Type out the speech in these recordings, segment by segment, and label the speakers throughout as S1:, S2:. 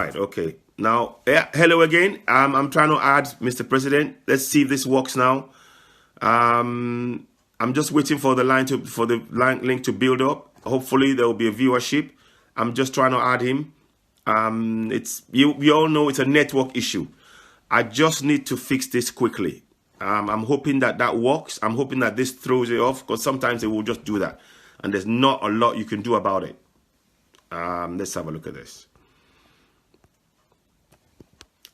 S1: Right. Okay. Now, yeah, hello again. I'm trying to add Mr. President. Let's see if this works now. I'm just waiting for the link to build up. Hopefully, there will be a viewership. I'm just trying to add him. It's you all know it's a network issue. I just need to fix this quickly. I'm hoping that works. I'm hoping that this throws it off, because sometimes it will just do that, and there's not a lot you can do about it. Let's have a look at this.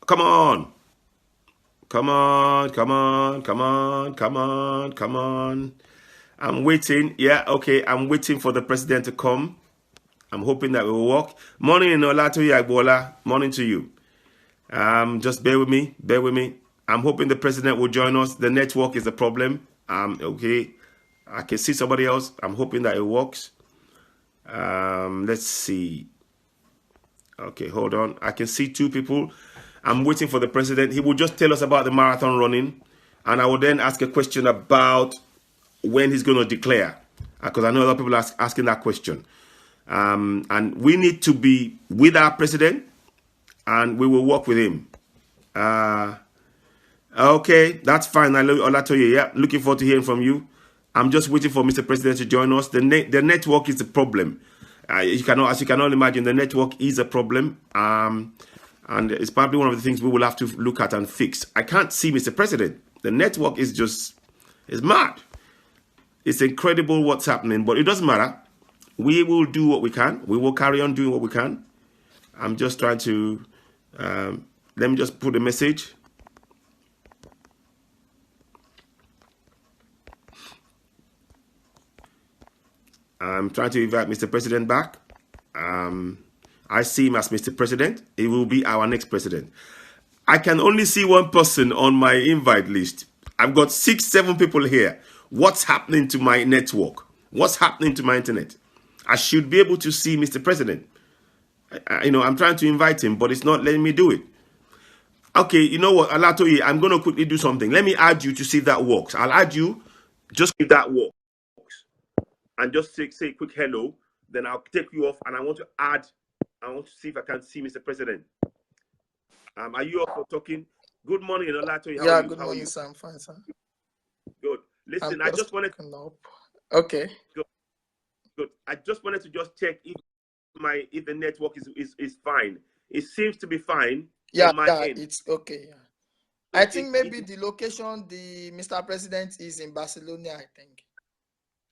S1: Come on. Come on, come on, come on, come on, come on. I'm waiting. Yeah, okay. I'm waiting for the president to come. I'm hoping that it will work. Morning, Olatoye Agbola. Morning to you. Just bear with me. Bear with me. I'm hoping the president will join us. The network is a problem. Okay. I can see somebody else. I'm hoping that it works. Let's see. Okay, hold on. I can see two people. I'm waiting for the president. He will just tell us about the marathon running, and I will then ask a question about when he's going to declare, because I know a lot of people are asking that question. And we need to be with our president, and we will work with him. Okay, that's fine. Olatoye, yeah, looking forward to hearing from you. I'm just waiting for Mr. President to join us. The network is the problem. As you cannot imagine, the network is a problem. And it's probably one of the things we will have to look at and fix. I can't see Mr. President. The network is mad. It's incredible what's happening, but it doesn't matter. We will do what we can. We will carry on doing what we can. I'm just trying to, let me just put a message. I'm trying to invite Mr. President back. I see him as Mr. President. He will be our next president. I can only see one person on my invite list. I've got 6, 7 people here. What's happening to my network? What's happening to my internet? I should be able to see Mr. President. I'm trying to invite him, but it's not letting me do it. Okay, you know what, Olatoye, I'm going to quickly do something. Let me add you to see if that works. I'll add you, just if that works. And just say a quick hello. Then I'll take you off, and I want to see if I can see Mr. President. Are you also talking? Good morning, Olatoye.
S2: Yeah, good morning, sir. I'm fine, sir.
S1: Good. Listen, I just wanted to...
S2: Okay.
S1: Good. I just wanted to just check if the network is fine. It seems to be fine.
S2: Yeah, it's okay. Yeah. I think maybe the location, Mr. President is in Barcelona, I think.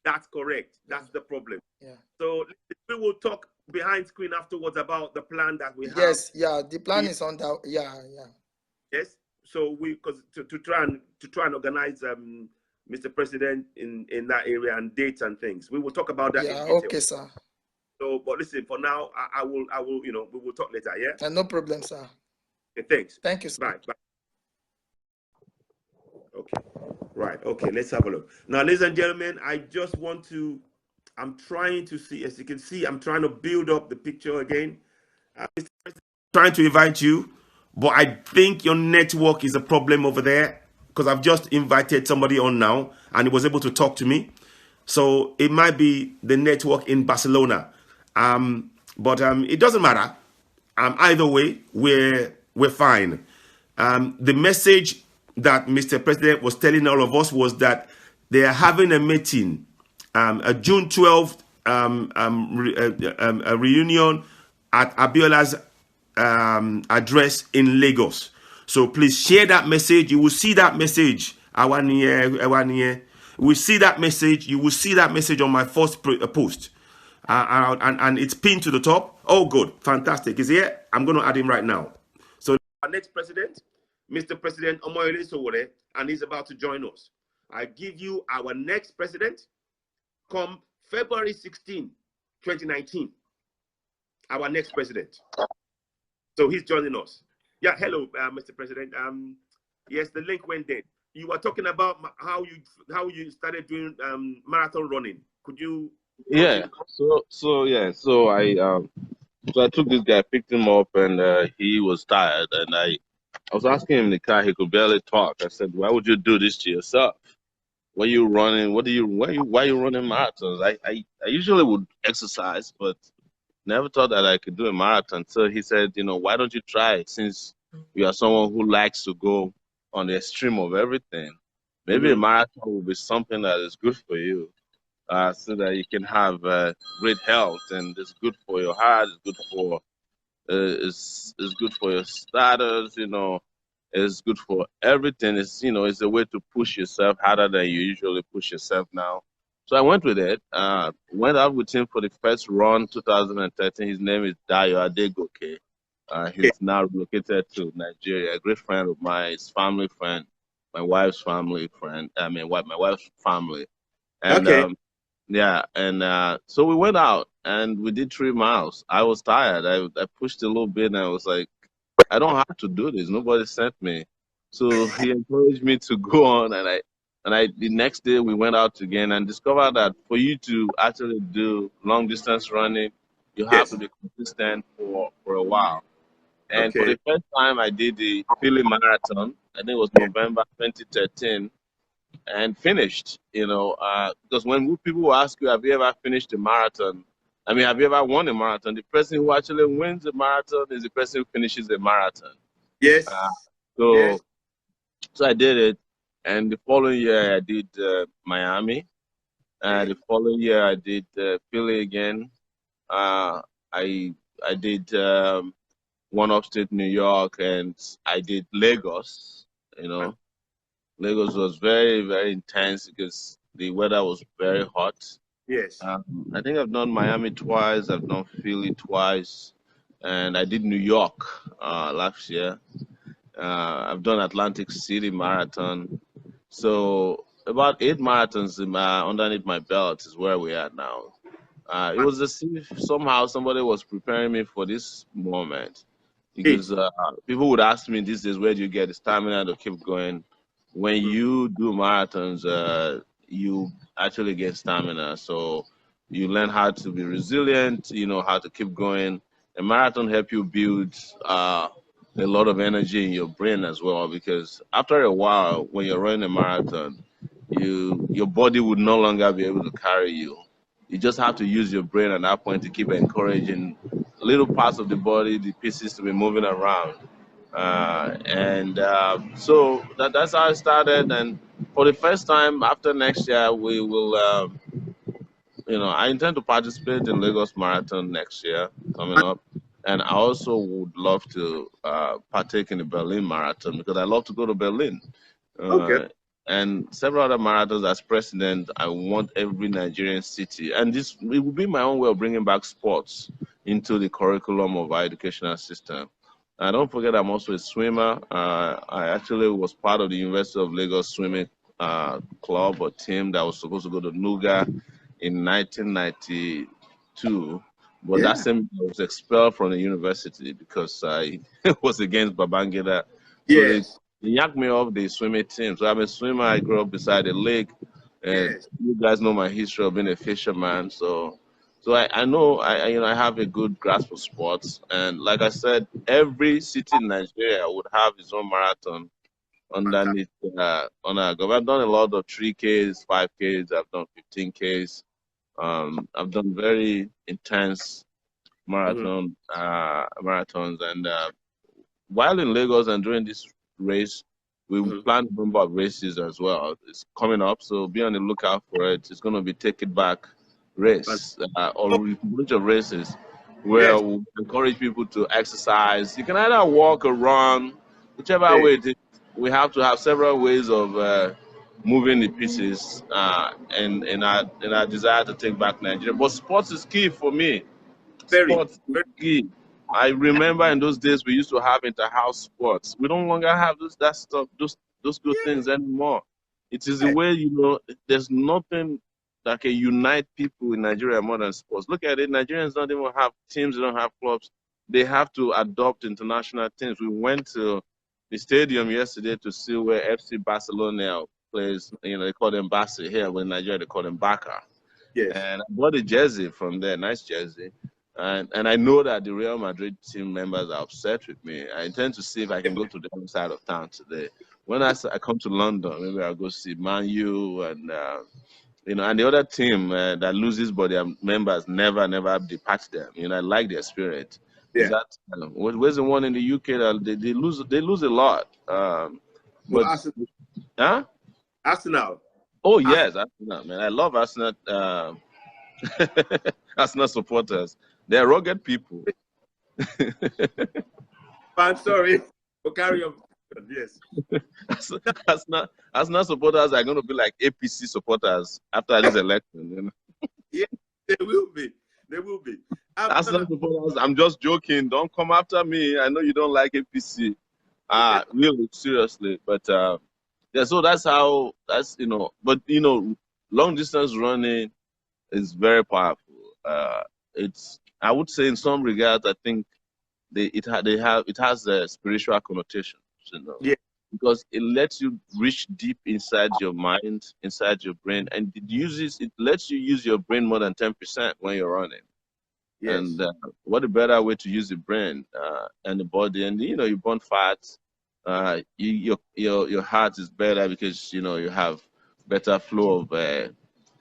S1: That's correct. That's the problem.
S2: Yeah.
S1: So we will talk behind screen afterwards about the plan that we have.
S2: Yes. Yeah. The plan is on that. Yeah. Yeah.
S1: Yes. So to try and organize Mr. President in that area and dates and things. We will talk about that.
S2: Yeah.
S1: In detail.
S2: Okay, sir.
S1: So, but listen, for now, I will. We will talk later. Yeah.
S2: No problem, sir.
S1: Okay, thanks.
S2: Thank you, sir.
S1: Bye. Okay. Right. Okay. Let's have a look. Now, ladies and gentlemen, I'm trying to see, as you can see, I'm trying to build up the picture again. Trying to invite you, but I think your network is a problem over there, because I've just invited somebody on now and he was able to talk to me. So it might be the network in Barcelona. But it doesn't matter. Either way, we're fine. The message that Mr. President was telling all of us was that they are having a meeting, a June 12th a reunion at Abiola's address in Lagos. So please share that message. You will see that message. We see that message. You will see that message on my first post. And it's pinned to the top. Oh, good. Fantastic. Is he here? I'm going to add him right now. So our next president, Mr. President OMOYELE SOWORE, and he's about to join us. I give you our next president come February 16, 2019. Our next president. So he's joining us. Yeah, hello, Mr. President. Yes, the link went dead. You were talking about how you started doing marathon running. Could you?
S3: Yeah. So I took this guy, picked him up, and he was tired, and I was asking him in the car. He could barely talk. I said, "Why would you do this to yourself? Why are you running? Why are you running marathons?" I usually would exercise, but never thought that I could do a marathon. So he said, you know, why don't you try it since you are someone who likes to go on the extreme of everything? Maybe a marathon will be something that is good for you, so that you can have great health, and it's good for your heart, it's good for it's good for your status, you know, it's good for everything. It's, you know, it's a way to push yourself harder than you usually push yourself now. So I went with it. Went out with him for the first run, 2013. His name is Dayo Adegoke.
S1: Okay.
S3: He's now relocated to Nigeria. A great friend of mine, his family friend, my wife's family friend. I mean, my wife's family. And
S1: Okay.
S3: yeah, and so we went out and we did 3 miles. I was tired. I pushed a little bit and I was like, I don't have to do this. Nobody sent me. So he encouraged me to go on, and the next day we went out again and discovered that for you to actually do long distance running, you have to
S1: Yes.
S3: be consistent for a while. And for
S1: Okay.
S3: the first time I did the Philly Marathon, I think it was
S1: Yeah.
S3: November 2013, and finished, you know, because when people ask you, have you ever finished a marathon? I mean, have you ever won a marathon? The person who actually wins a marathon is the person who finishes a marathon. Uh,
S1: Yes. Yes.
S3: so, so I did it, and the following year I did Miami.
S1: Okay.
S3: The following year I did Philly again. Uh, I I did one upstate New York, and I did Lagos. You know, Lagos was very, very intense because the weather was very hot.
S1: Yes.
S3: I think I've done Miami twice, I've done Philly twice, and I did New York last year. I've done Atlantic City Marathon. So about 8 marathons underneath my belt is where we are now. It was as if somehow somebody was preparing me for this moment because
S1: Eight.
S3: people would ask me these days, where do you get the stamina to keep going? When you do marathons, you actually get stamina. So you learn how to be resilient, you know, how to keep going. A marathon help you build a lot of energy in your brain as well, because after a while, when you're running a marathon, your body would no longer be able to carry you. You just have to use your brain at that point to keep encouraging little parts of the body, the pieces to be moving around. So that's how I started. And for the first time after next year, we will, you know, I intend to participate in Lagos Marathon next year coming up. And I also would love to partake in the Berlin Marathon because I love to go to Berlin.
S1: Okay.
S3: Uh, and several other marathons. As president, I want every Nigerian city, and this it will be my own way of bringing back sports into the curriculum of our educational system. Don't forget, I'm also a swimmer. I actually was part of the University of Lagos swimming club or team that was supposed to go to Nuga in 1992. But that
S1: Yeah.
S3: same year I was expelled from the university because I was against Babangida. So
S1: Yes.
S3: they yanked me off the swimming team. So I'm a swimmer. I grew up beside a lake. And
S1: Yes.
S3: you guys know my history of being a fisherman. So I know you know I have a good grasp of sports. And like I said, every city in Nigeria would have its own marathon
S1: Fantastic.
S3: underneath on our government. I've done a lot of 3Ks, 5Ks, I've done 15Ks. I've done very intense
S1: Mhm.
S3: marathons, and while in Lagos and during this race, we
S1: Mhm.
S3: plan a number of races as well. It's coming up, so be on the lookout for it. It's going to be Take It Back race or a bunch of races where
S1: Yes.
S3: we encourage people to exercise. You can either walk or run, whichever
S1: Hey.
S3: way it is. We have to have several ways of moving the pieces in our desire to take back Nigeria. But sports is key for me.
S1: Very.
S3: Sports is
S1: Very.
S3: key. I remember in those days we used to have inter-house sports. We don't longer have that stuff, those good
S1: Yeah.
S3: things anymore. It is the
S1: Yeah.
S3: way, you know, there's nothing that can unite people in Nigeria more than sports. Look at it, Nigerians don't even have teams, they don't have clubs. They have to adopt international teams. We went to the stadium yesterday to see where FC Barcelona plays. You know, they call them Barca here, but in Nigeria they call them Barca.
S1: Yes.
S3: And I bought a jersey from there, nice jersey. And I know that the Real Madrid team members are upset with me. I intend to see if I can go to the other side of town today. When I come to London, maybe I'll go see Man U You know, and the other team that loses, but their members never depart them. You know, I like their spirit. Is
S1: Yeah.
S3: that where's the one in the UK that they lose a lot?
S1: So
S3: But huh?
S1: Arsenal.
S3: Oh yes, Arsenal, man. I love Arsenal. Arsenal supporters. They're rugged people.
S1: I'm sorry. But carry on. Yes.
S3: Arsenal supporters are going to be like APC supporters after this election. You know?
S1: Yeah, they will be. They will be.
S3: Arsenal supporters, I'm just joking. Don't come after me. I know you don't like APC. Really, seriously. But yeah, so that's you know. But you know, long distance running is very powerful. It's, I would say, in some regards, I think it has a spiritual connotation, you know,
S1: Yeah.
S3: because it lets you reach deep inside your mind, inside your brain, and it lets you use your brain more than 10% when you're running.
S1: Yes.
S3: And what a better way to use the brain and the body, and you know, you burn fats. Your heart is better because you know you have better flow of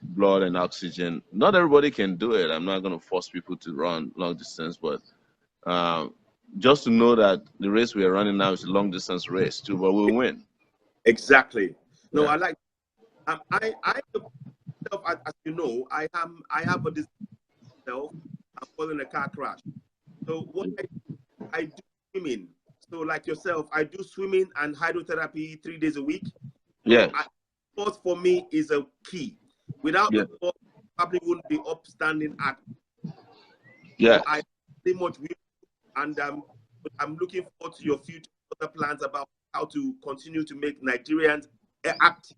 S3: blood and oxygen. Not everybody can do it. I'm not going to force people to run long distance, but just to know that the race we are running now is a long distance race too, but we'll win.
S1: Exactly. No,
S3: Yeah.
S1: I like. I myself, as you know, I have a disease myself. I'm causing a car crash. So what I do swimming. So like yourself, I do swimming and hydrotherapy 3 days a week.
S3: Yes.
S1: So sport for me is a key. Without
S3: Yes.
S1: the sport, I probably wouldn't be upstanding at.
S3: Yeah.
S1: So I pretty much will, and I'm looking forward to your future other plans about how to continue to make Nigerians active.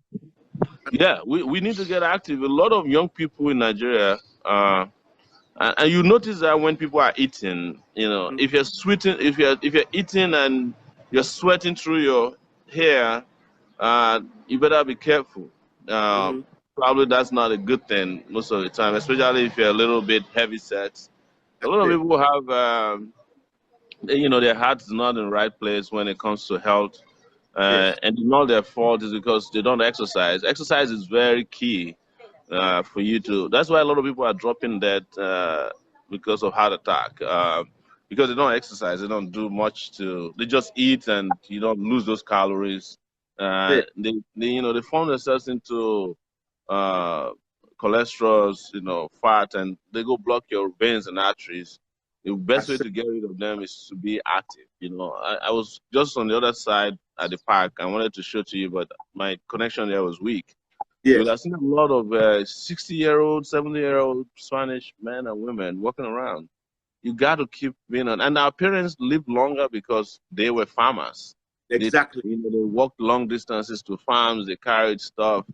S3: Yeah, we need to get active. A lot of young people in Nigeria, and you notice that when people are eating, you know, if you're sweating, if you're eating and you're sweating through your hair, you better be careful. Probably that's not a good thing most of the time, especially if you're a little bit heavy set. A lot of people have, you know, their heart is not in the right place when it comes to health.
S1: Yes.
S3: And it's not their fault, is because they don't exercise. Exercise is very key for you to. That's why a lot of people are dropping dead because of heart attack. Because they don't exercise, they don't do much to. They just eat and you don't lose those calories. They you know, they form themselves into cholesterols, you know, fat, and they go block your veins and arteries. The best way to get rid of them is to be active. You know, I was just on the other side at the park. I wanted to show to you, but my connection there was weak. You
S1: Yes.
S3: would have seen a lot of 60-year-old, 70-year-old Spanish men and women walking around. You got to keep being on. And our parents lived longer because they were farmers.
S1: Exactly.
S3: You know, they walked long distances to farms. They carried stuff.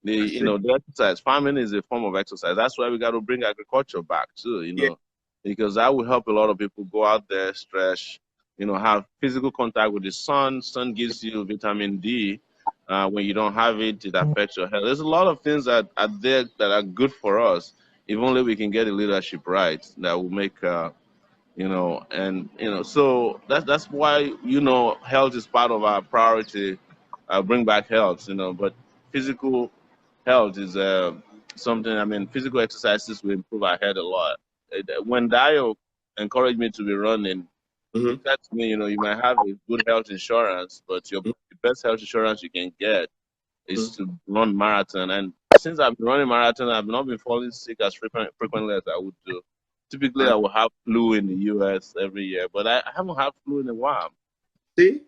S3: You know, the exercise. Farming is a form of exercise. That's why we got to bring agriculture back too. You know, because that will help a lot of people go out there, stretch. You know, have physical contact with the sun. Sun gives you vitamin D. When you don't have it, it affects your health. There's a lot of things that are there that are good for us. If only we can get the leadership right, that will make you know, and you know, so that's why, you know, health is part of our priority. Bring back health, you know, but physical health is something. I mean, physical exercises will improve our health a lot. When Dio encouraged me to be running, he said to me, you know, you might have a good health insurance, but the best health insurance you can get is to run marathon. And since I've been running marathon, I've not been falling sick as frequently as I would do. Typically, I will have flu in the US every year, but I haven't had flu in a while.
S1: See?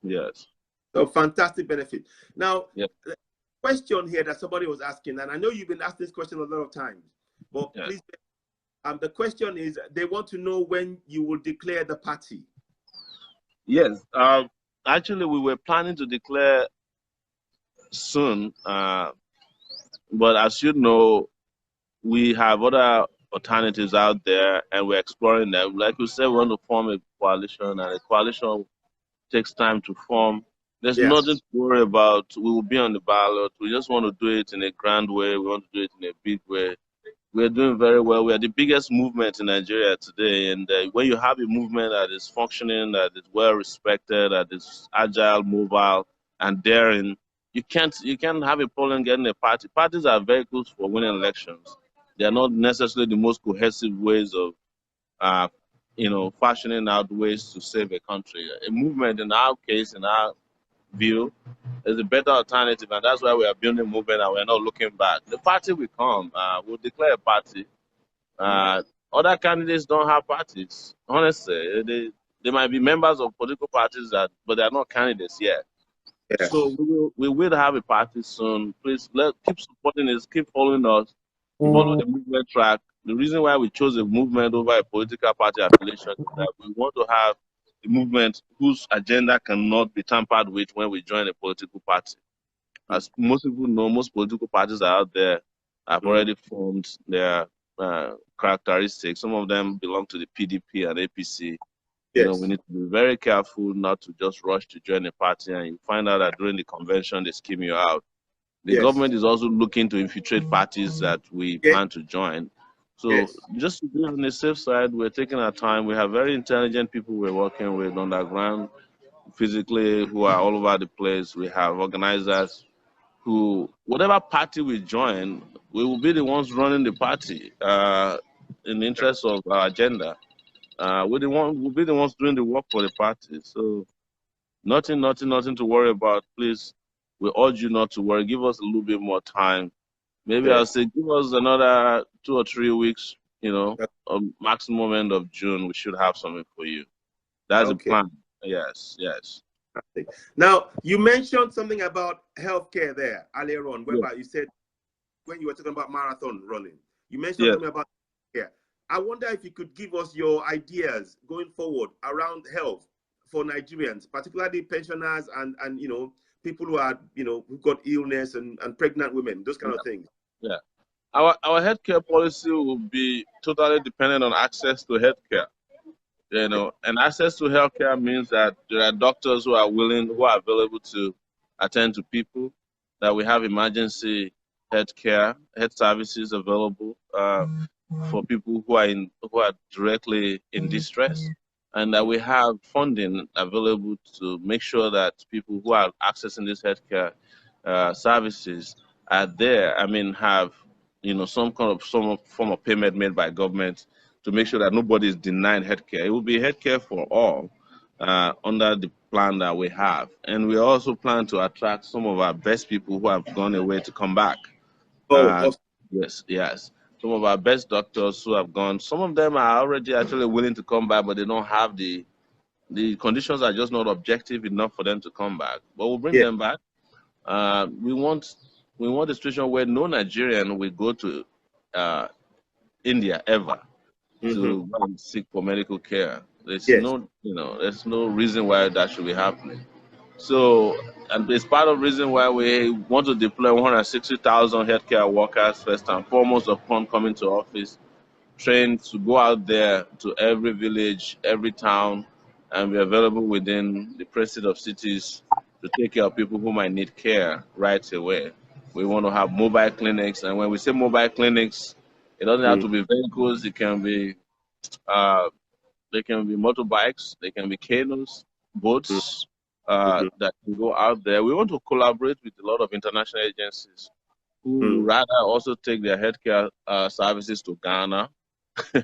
S3: Yes.
S1: So fantastic benefit. Now,
S3: Yep.
S1: the question here that somebody was asking, and I know you've been asked this question a lot of times, but please, the question is, they want to know when you will declare the party.
S3: Yes. Actually, we were planning to declare soon, but as you know, we have other alternatives out there, and we're exploring them. Like we said, we want to form a coalition, and a coalition takes time to form. There's nothing to worry about. We will be on the ballot. We just want to do it in a grand way. We want to do it in a big way. We're doing very well. We are the biggest movement in Nigeria today. And when you have a movement that is functioning, that is well respected, that is agile, mobile, and daring, you can't have a problem getting a party. Parties are vehicles for winning elections. They are not necessarily the most cohesive ways of fashioning out ways to save a country. A movement, in our case, in our view, is a better alternative, and that's why we are building a movement and we're not looking back. The party will come. We'll declare a party. Other candidates don't have parties. Honestly, they might be members of political parties but they are not candidates yet.
S1: Yeah.
S3: So we will have a party soon. Please keep supporting us, keep following us, follow the movement track. The reason why we chose a movement over a political party affiliation is that we want to have a movement whose agenda cannot be tampered with when we join a political party. As most people know, most political parties are out there have already formed their characteristics. Some of them belong to the PDP and APC.
S1: Yes.
S3: We need to be very careful not to just rush to join a party and you find out that during the convention they scheme you out. The government is also looking to infiltrate parties that we plan to join. So just to be on the safe side, we're taking our time. We have very intelligent people we're working with on the ground, physically, who are all over the place. We have organizers who, whatever party we join, we will be the ones running the party in the interest of our agenda. We'll be the ones doing the work for the party. So nothing to worry about. Please, we urge you not to worry. Give us a little bit more time. Maybe I'll say give us another 2 or 3 weeks, maximum end of June, we should have something for you. That's the plan. Yes.
S1: Now, you mentioned something about healthcare there earlier on, whereby you said when you were talking about marathon running, you mentioned something about healthcare. I wonder if you could give us your ideas going forward around health for Nigerians, particularly pensioners and people who are who've got illness and pregnant women, those kind of things.
S3: Yeah, our healthcare policy will be totally dependent on access to healthcare. And access to healthcare means that there are doctors who are available to attend to people, that we have emergency health services available for people who are directly in distress, and that we have funding available to make sure that people who are accessing these healthcare services are there. Have some form of payment made by government to make sure that nobody is denied healthcare. It will be healthcare for all under the plan that we have, and we also plan to attract some of our best people who have gone away to come back. Yes. Some of our best doctors who have gone. Some of them are already actually willing to come back, but they don't have the conditions are just not objective enough for them to come back. But we'll bring them back. We want a situation where no Nigerian will go to India ever to go and seek for medical care. There's there's no reason why that should be happening. So, and it's part of the reason why we want to deploy 160,000 healthcare workers first and foremost upon coming to office, trained to go out there to every village, every town, and be available within the precinct of cities to take care of people who might need care right away. We want to have mobile clinics, and when we say mobile clinics, it doesn't have to be vehicles. It can be they can be motorbikes, they can be canoes, boats that can go out there. We want to collaborate with a lot of international agencies who rather also take their healthcare services to Ghana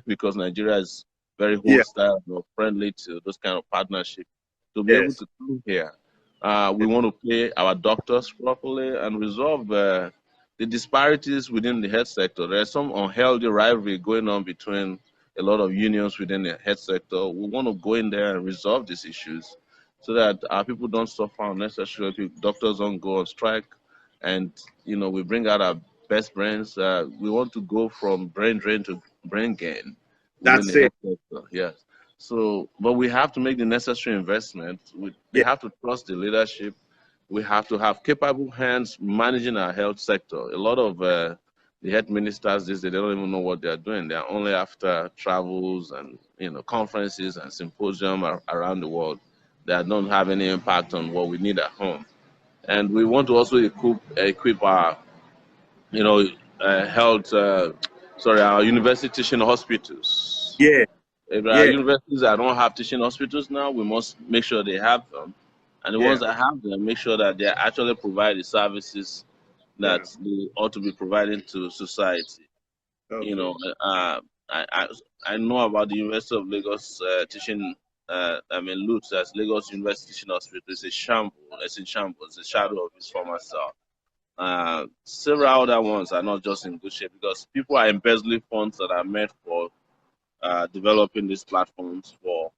S3: because Nigeria is very hostile, friendly to those kind of partnerships, to be able to come here. We want to pay our doctors properly and resolve the disparities within the health sector. There's some unhealthy rivalry going on between a lot of unions within the health sector. We want to go in there and resolve these issues so that our people don't suffer unnecessarily. Doctors don't go on strike, and we bring out our best brains. We want to go from brain drain to brain gain.
S1: That's it.
S3: Yes. So, but we have to make the necessary investments. We have to trust the leadership. We have to have capable hands managing our health sector. A lot of the health ministers these days, they don't even know what they're doing. They're only after travels and conferences and symposium around the world that don't have any impact on what we need at home. And we want to also equip our our university teaching hospitals. If there are universities that don't have teaching hospitals now, we must make sure they have them. And the ones that have them, make sure that they actually provide the services that they ought to be providing to society.
S1: Okay.
S3: You know, I know about the University of Lagos teaching. Lutz, as Lagos University Teaching Hospital, is a shambles. It's in shambles. It's a shadow of its former self. Several other ones are not just in good shape because people are embezzling funds that are meant for developing these platforms for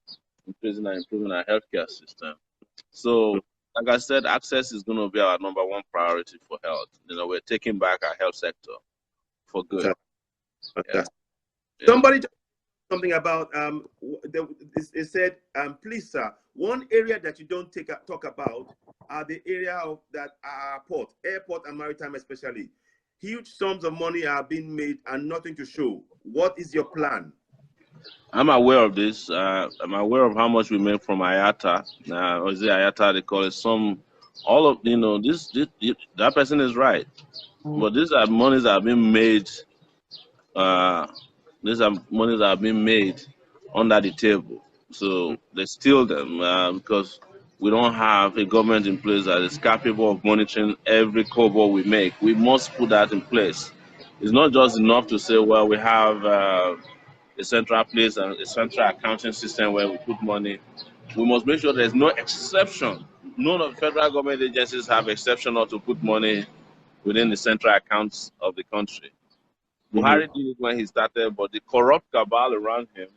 S3: increasing and improving our healthcare system. So, like I said, access is going to be our number one priority for health. You know, we're taking back our health sector for good.
S1: Yeah. Somebody just something about it said, please, sir, one area that you don't talk about are the area of that port, airport and maritime especially. Huge sums of money are being made and nothing to show. What is your plan?
S3: I'm aware of this. I'm aware of how much we make from IATA. Or is it IATA they call it? All of, you know, that person is right. But these are monies that have been made. These are monies that have been made under the table. So they steal them because we don't have a government in place that is capable of monitoring every kobo we make. We must put that in place. It's not just enough to say, well, we have a central place and a central accounting system where we put money. We must make sure there's no exception. None of the federal government agencies have exception not to put money within the central accounts of the country. Buhari did it when he started, but the corrupt cabal around him,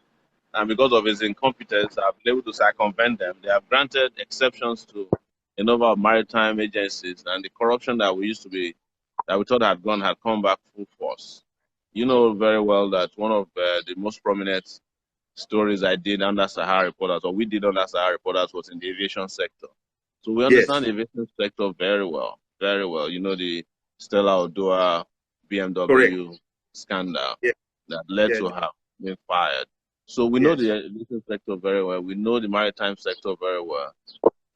S3: and because of his incompetence, have been able to circumvent them. They have granted exceptions to a number of maritime agencies, and the corruption that we thought had gone, had come back full force. You know very well that one of the most prominent stories I did under SAHARA reporters, or we did under SAHARA reporters, was in the aviation sector. So we understand the aviation sector very well, very well. You know, the Stella Oduah BMW scandal that led to her being fired. So we know the aviation sector very well. We know the maritime sector very well.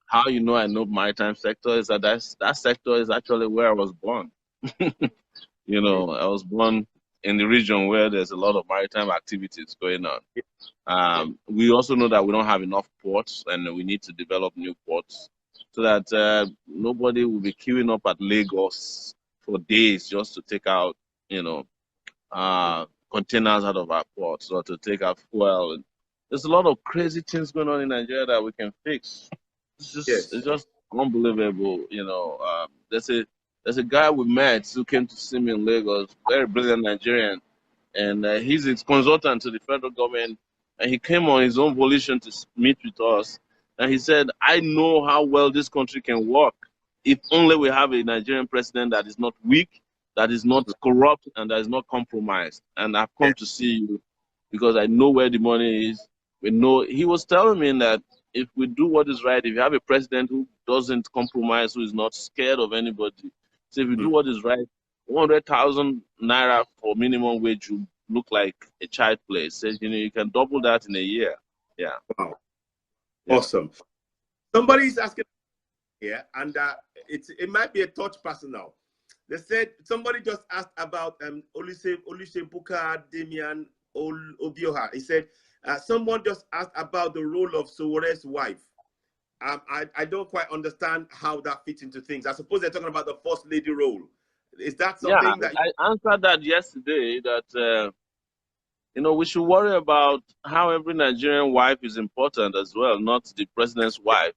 S3: How you know I know maritime sector is that sector is actually where I was born. You know, I was born in the region where there's a lot of maritime activities going on. We also know that we don't have enough ports, and we need to develop new ports so that nobody will be queuing up at Lagos for days just to take out, you know, containers out of our ports or to take out fuel. There's a lot of crazy things going on in Nigeria that we can fix. It's just unbelievable, you know. There's a guy we met who came to see me in Lagos, very brilliant Nigerian, and he's a consultant to the federal government, and he came on his own volition to meet with us, and he said, I know how well this country can work if only we have a Nigerian president that is not weak, that is not corrupt, and that is not compromised. And I've come to see you because I know where the money is. We know. He was telling me that if we do what is right, if you have a president who doesn't compromise, who is not scared of anybody, so if you do what is right, 100,000 naira for minimum wage will look like a child play. Says, you know, you can double that in a year. Yeah.
S1: Wow. Yeah. Awesome. Somebody's asking here, and it might be a touch personal. They said somebody just asked about Olusebuka Damian Obioha. He said someone just asked about the role of Sowore's wife. I don't quite understand how that fits into things. I suppose they're talking about the first lady role. Is that something that
S3: I answered that yesterday? That you know, we should worry about how every Nigerian wife is important as well, not the president's wife.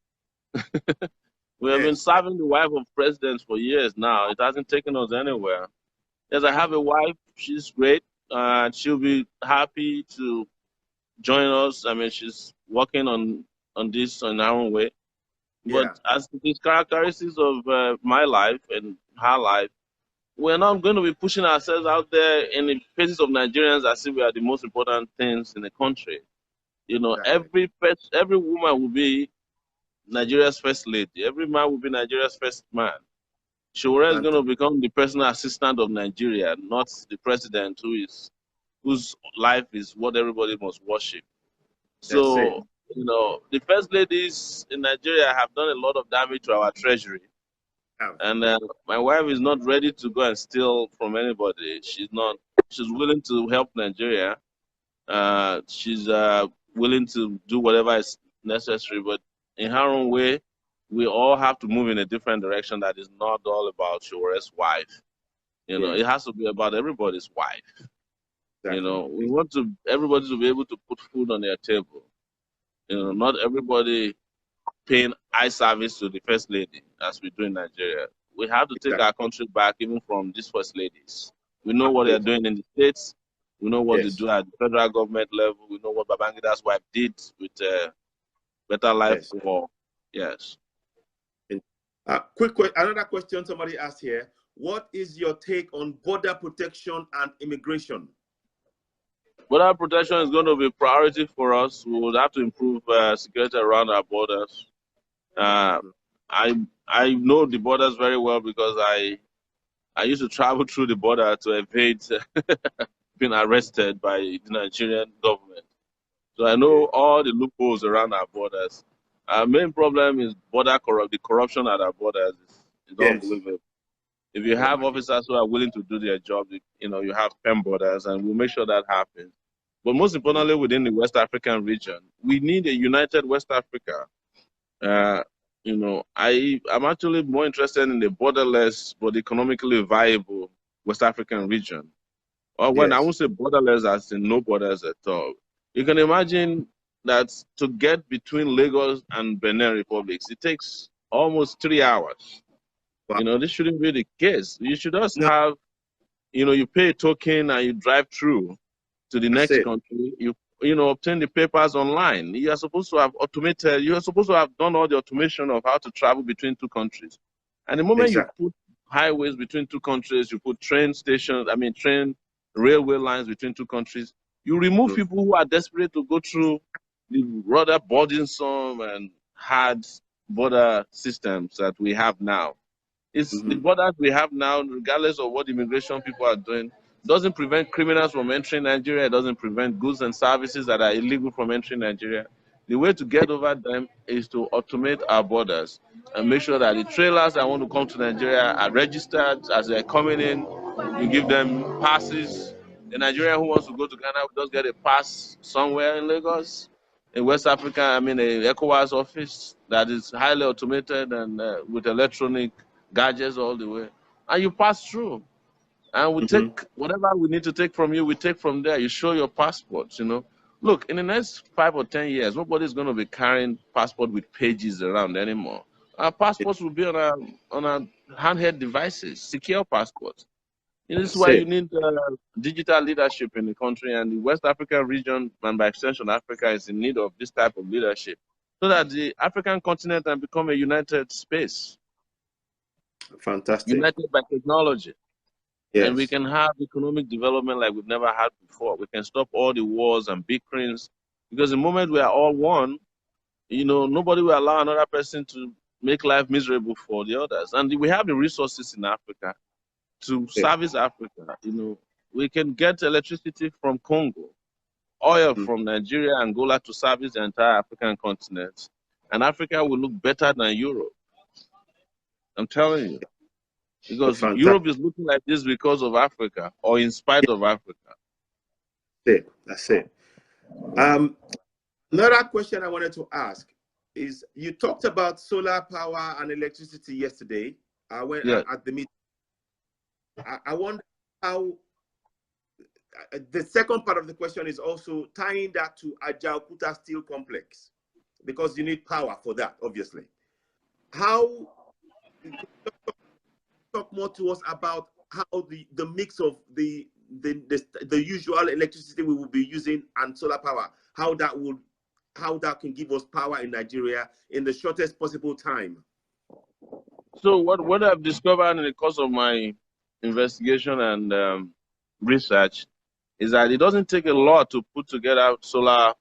S3: We have been serving the wife of presidents for years now. It hasn't taken us anywhere. Yes, I have a wife. She's great. She'll be happy to join us. I mean, she's working on this in her own way. But as these characteristics of my life and her life, we're not going to be pushing ourselves out there in the faces of Nigerians as if we are the most important things in the country. You know, every woman will be Nigeria's first lady. Every man will be Nigeria's first man. Sowore is going to become the personal assistant of Nigeria, not the president whose life is what everybody must worship. So, you know, the first ladies in Nigeria have done a lot of damage to our treasury. And my wife is not ready to go and steal from anybody. She's willing to help Nigeria. She's willing to do whatever is necessary, but in her own way, we all have to move in a different direction that is not all about Sowore's wife. You know,
S1: Yes.
S3: it has to be about everybody's wife.
S1: Exactly.
S3: You know, we want everybody to be able to put food on their table. You know, not everybody paying eye service to the first lady as we do in Nigeria. We have to take our country back even from these first ladies. We know what they're doing in the states. We know what they do at the federal government level. We know what Babangida's wife did with Better Life for. Yes.
S1: Another question somebody asked here. What is your take on border protection and immigration?
S3: Border protection is going to be a priority for us. We would have to improve security around our borders. I know the borders very well because I used to travel through the border to evade being arrested by the Nigerian government. So I know all the loopholes around our borders. Our main problem is the corruption at our borders is unbelievable. If you have officers who are willing to do their job, you know, you have 10 borders, and we'll make sure that happens. But most importantly, within the West African region, we need a united West Africa. You know, I'm actually more interested in the borderless but economically viable West African region. Or when I won't say borderless as in no borders at all. You can imagine that to get between Lagos and Benin Republic, it takes almost 3 hours. Wow. You know, this shouldn't be the case. You should just have, you know, you pay a token and you drive through to the next country. You know, obtain the papers online. You are supposed to have automated. You are supposed to have done all the automation of how to travel between two countries. And the moment you put highways between two countries, you put train railway lines between two countries, you remove people who are desperate to go through the rather burdensome and hard border systems that we have now. It's the borders we have now, regardless of what immigration people are doing, doesn't prevent criminals from entering Nigeria. It doesn't prevent goods and services that are illegal from entering Nigeria. The way to get over them is to automate our borders and make sure that the trailers that want to come to Nigeria are registered as they're coming in. You give them passes. The Nigerian who wants to go to Ghana will just get a pass somewhere in Lagos. In West Africa, I mean, an ECOWAS office that is highly automated and with electronic gadgets all the way. And you pass through. And we take whatever we need to take from you, we take from there. You show your passports, you know. Look, in the next 5 or 10 years, nobody's going to be carrying passport with pages around anymore. Our passports will be on our handheld devices, secure passports. And this is why you need digital leadership in the country, and the West African region, and by extension Africa, is in need of this type of leadership so that the African continent can become a united space.
S1: Fantastic.
S3: United by technology. Yes. And we can have economic development like we've never had before. We can stop all the wars and bickerings, because the moment we are all one, you know, nobody will allow another person to make life miserable for the others. And we have the resources in Africa to service Africa. You know, we can get electricity from Congo, oil from Nigeria, Angola to service the entire African continent. And Africa will look better than Europe. I'm telling you. Because Europe is looking like this because of Africa, or in spite of Africa.
S1: That's it. Another question I wanted to ask is, you talked about solar power and electricity yesterday at the meeting. I wonder how, the second part of the question is also tying that to Ajaokuta Steel Complex, because you need power for that, obviously. How, talk more to us about how the mix of the usual electricity we will be using and solar power, how that can give us power in Nigeria in the shortest possible time.
S3: So what I've discovered in the course of my investigation and research is that it doesn't take a lot to put together solar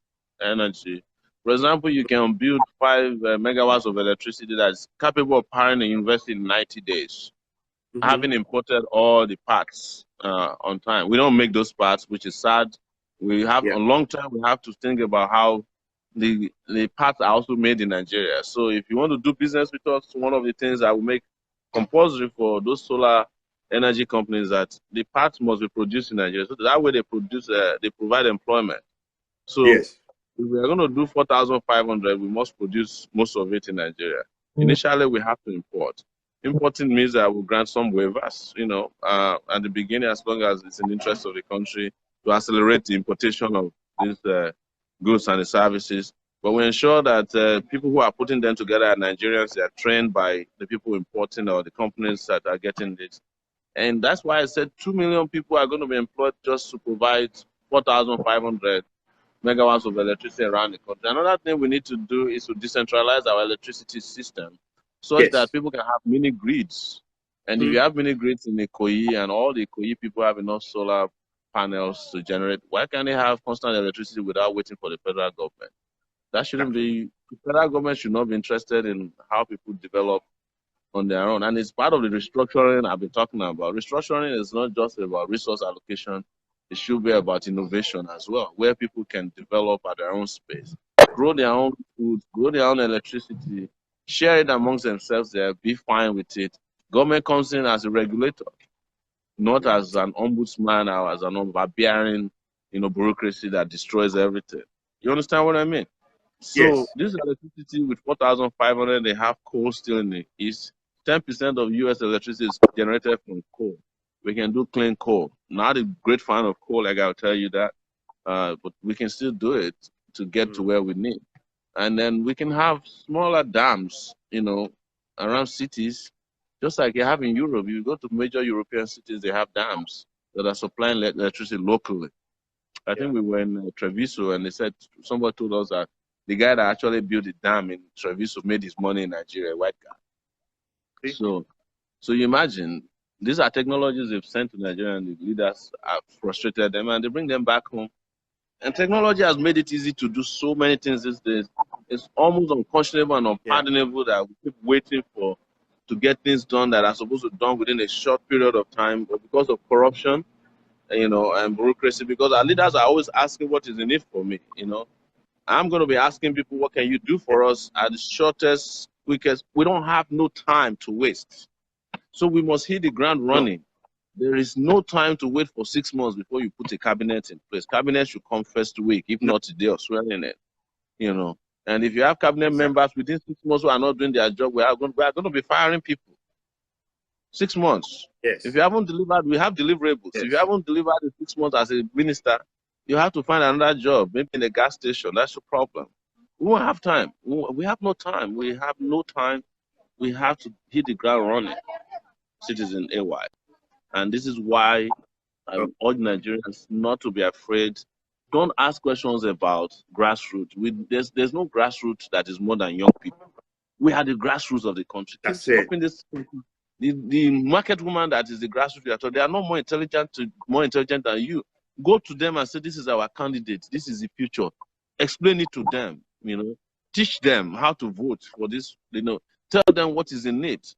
S3: energy. For example, you can build 5 megawatts of electricity that's capable of powering a university in 90 days. Having imported all the parts on time. We don't make those parts, which is sad. We have on long term, we have to think about how the parts are also made in Nigeria. So if you want to do business with us, one of the things I will make compulsory for those solar energy companies that the parts must be produced in Nigeria. So that way they provide employment. So if we are going to do 4,500, we must produce most of it in Nigeria. Initially, we have to import. Importing means that we'll grant some waivers, at the beginning, as long as it's in the interest of the country to accelerate the importation of these goods and the services. But we ensure that people who are putting them together are Nigerians. They are trained by the people importing or the companies that are getting this. And that's why I said 2 million people are going to be employed just to provide 4,500 megawatts of electricity around the country. Another thing we need to do is to decentralize our electricity system such that people can have mini grids. And if you have mini grids in Ikoyi and all the Ikoyi people have enough solar panels to generate, why can't they have constant electricity without waiting for the federal government? That shouldn't be, the federal government should not be interested in how people develop on their own. And it's part of the restructuring I've been talking about. Restructuring is not just about resource allocation. It should be about innovation as well, where people can develop at their own space, grow their own food, grow their own electricity, share it amongst themselves there, be fine with it. Government comes in as a regulator, not as an ombudsman or as an overbearing, bureaucracy that destroys everything. You understand what I mean? So this electricity with 4,500, they have coal still in the east. 10% of U.S. electricity is generated from coal. We can do clean coal. Not a great fan of coal, like I'll tell you that, but we can still do it to get to where we need. And then we can have smaller dams, around cities, just like you have in Europe. You go to major European cities, they have dams that are supplying electricity locally. I think we were in Treviso, and they said, somebody told us that the guy that actually built the dam in Treviso made his money in Nigeria, a white guy. So you imagine, these are technologies they've sent to Nigeria, and the leaders have frustrated them, and they bring them back home. And technology has made it easy to do so many things these days. It's almost unconscionable and unpardonable that we keep waiting to get things done that are supposed to be done within a short period of time, but because of corruption, and bureaucracy, because our leaders are always asking what is in it for me, I'm going to be asking people, what can you do for us at the shortest, quickest? We don't have no time to waste. So we must hit the ground running. There is no time to wait for 6 months before you put a cabinet in place. Cabinet should come first week, if not today or swearing it, And if you have cabinet members within 6 months who are not doing their job, we are going to be firing people. 6 months. If you haven't delivered, we have deliverables. If you haven't delivered in 6 months as a minister, you have to find another job, maybe in a gas station. That's the problem. We won't have time. We have no time. We have no time. We have to hit the ground running, Citizen AY. And this is why I urge Nigerians not to be afraid. Don't ask questions about grassroots. There's no grassroots that is more than young people. We are the grassroots of the country.
S1: That's it.
S3: The market woman that is the grassroots, they are not more intelligent than you. Go to them and say, this is our candidate. This is the future. Explain it to them, Teach them how to vote for this, Tell them what is in it.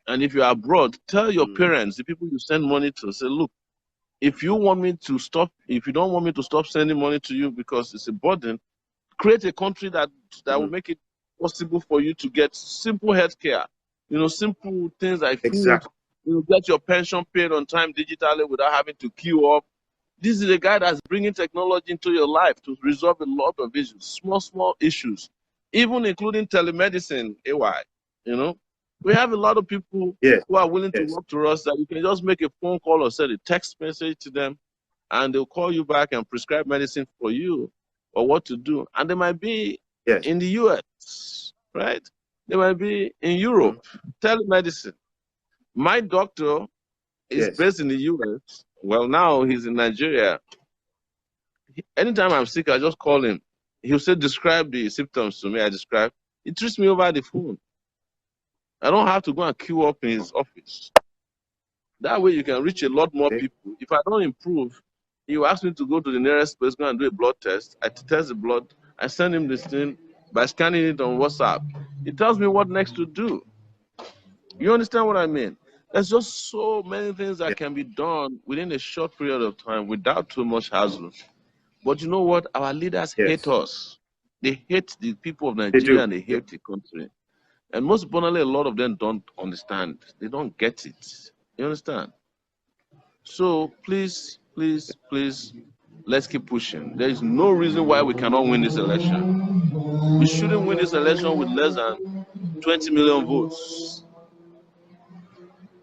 S3: And if you're abroad, tell your parents, the people you send money to, say, look, if you don't want me to stop sending money to you because it's a burden, create a country that will make it possible for you to get simple healthcare, simple things like food, get your pension paid on time digitally without having to queue up. This is a guy that's bringing technology into your life to resolve a lot of issues, small issues, even including telemedicine, AY, We have a lot of people who are willing to work to us that you can just make a phone call or send a text message to them, and they'll call you back and prescribe medicine for you or what to do. And they might be in the US, right? They might be in Europe, telemedicine. My doctor is based in the US. Well, now he's in Nigeria. Anytime I'm sick, I just call him. He'll say, describe the symptoms to me. I describe. He treats me over the phone. I don't have to go and queue up in his office. That way you can reach a lot more people. If I don't improve, he will ask me to go to the nearest place, go and do a blood test. I test the blood. I send him this thing by scanning it on WhatsApp. He tells me what next to do. You understand what I mean? There's just so many things that can be done within a short period of time without too much hassle. But you know what? Our leaders hate us. They hate the people of Nigeria and they hate the country. And most importantly, a lot of them don't understand. They don't get it. You understand? So please, let's keep pushing. There is no reason why we cannot win this election. We shouldn't win this election with less than 20 million votes.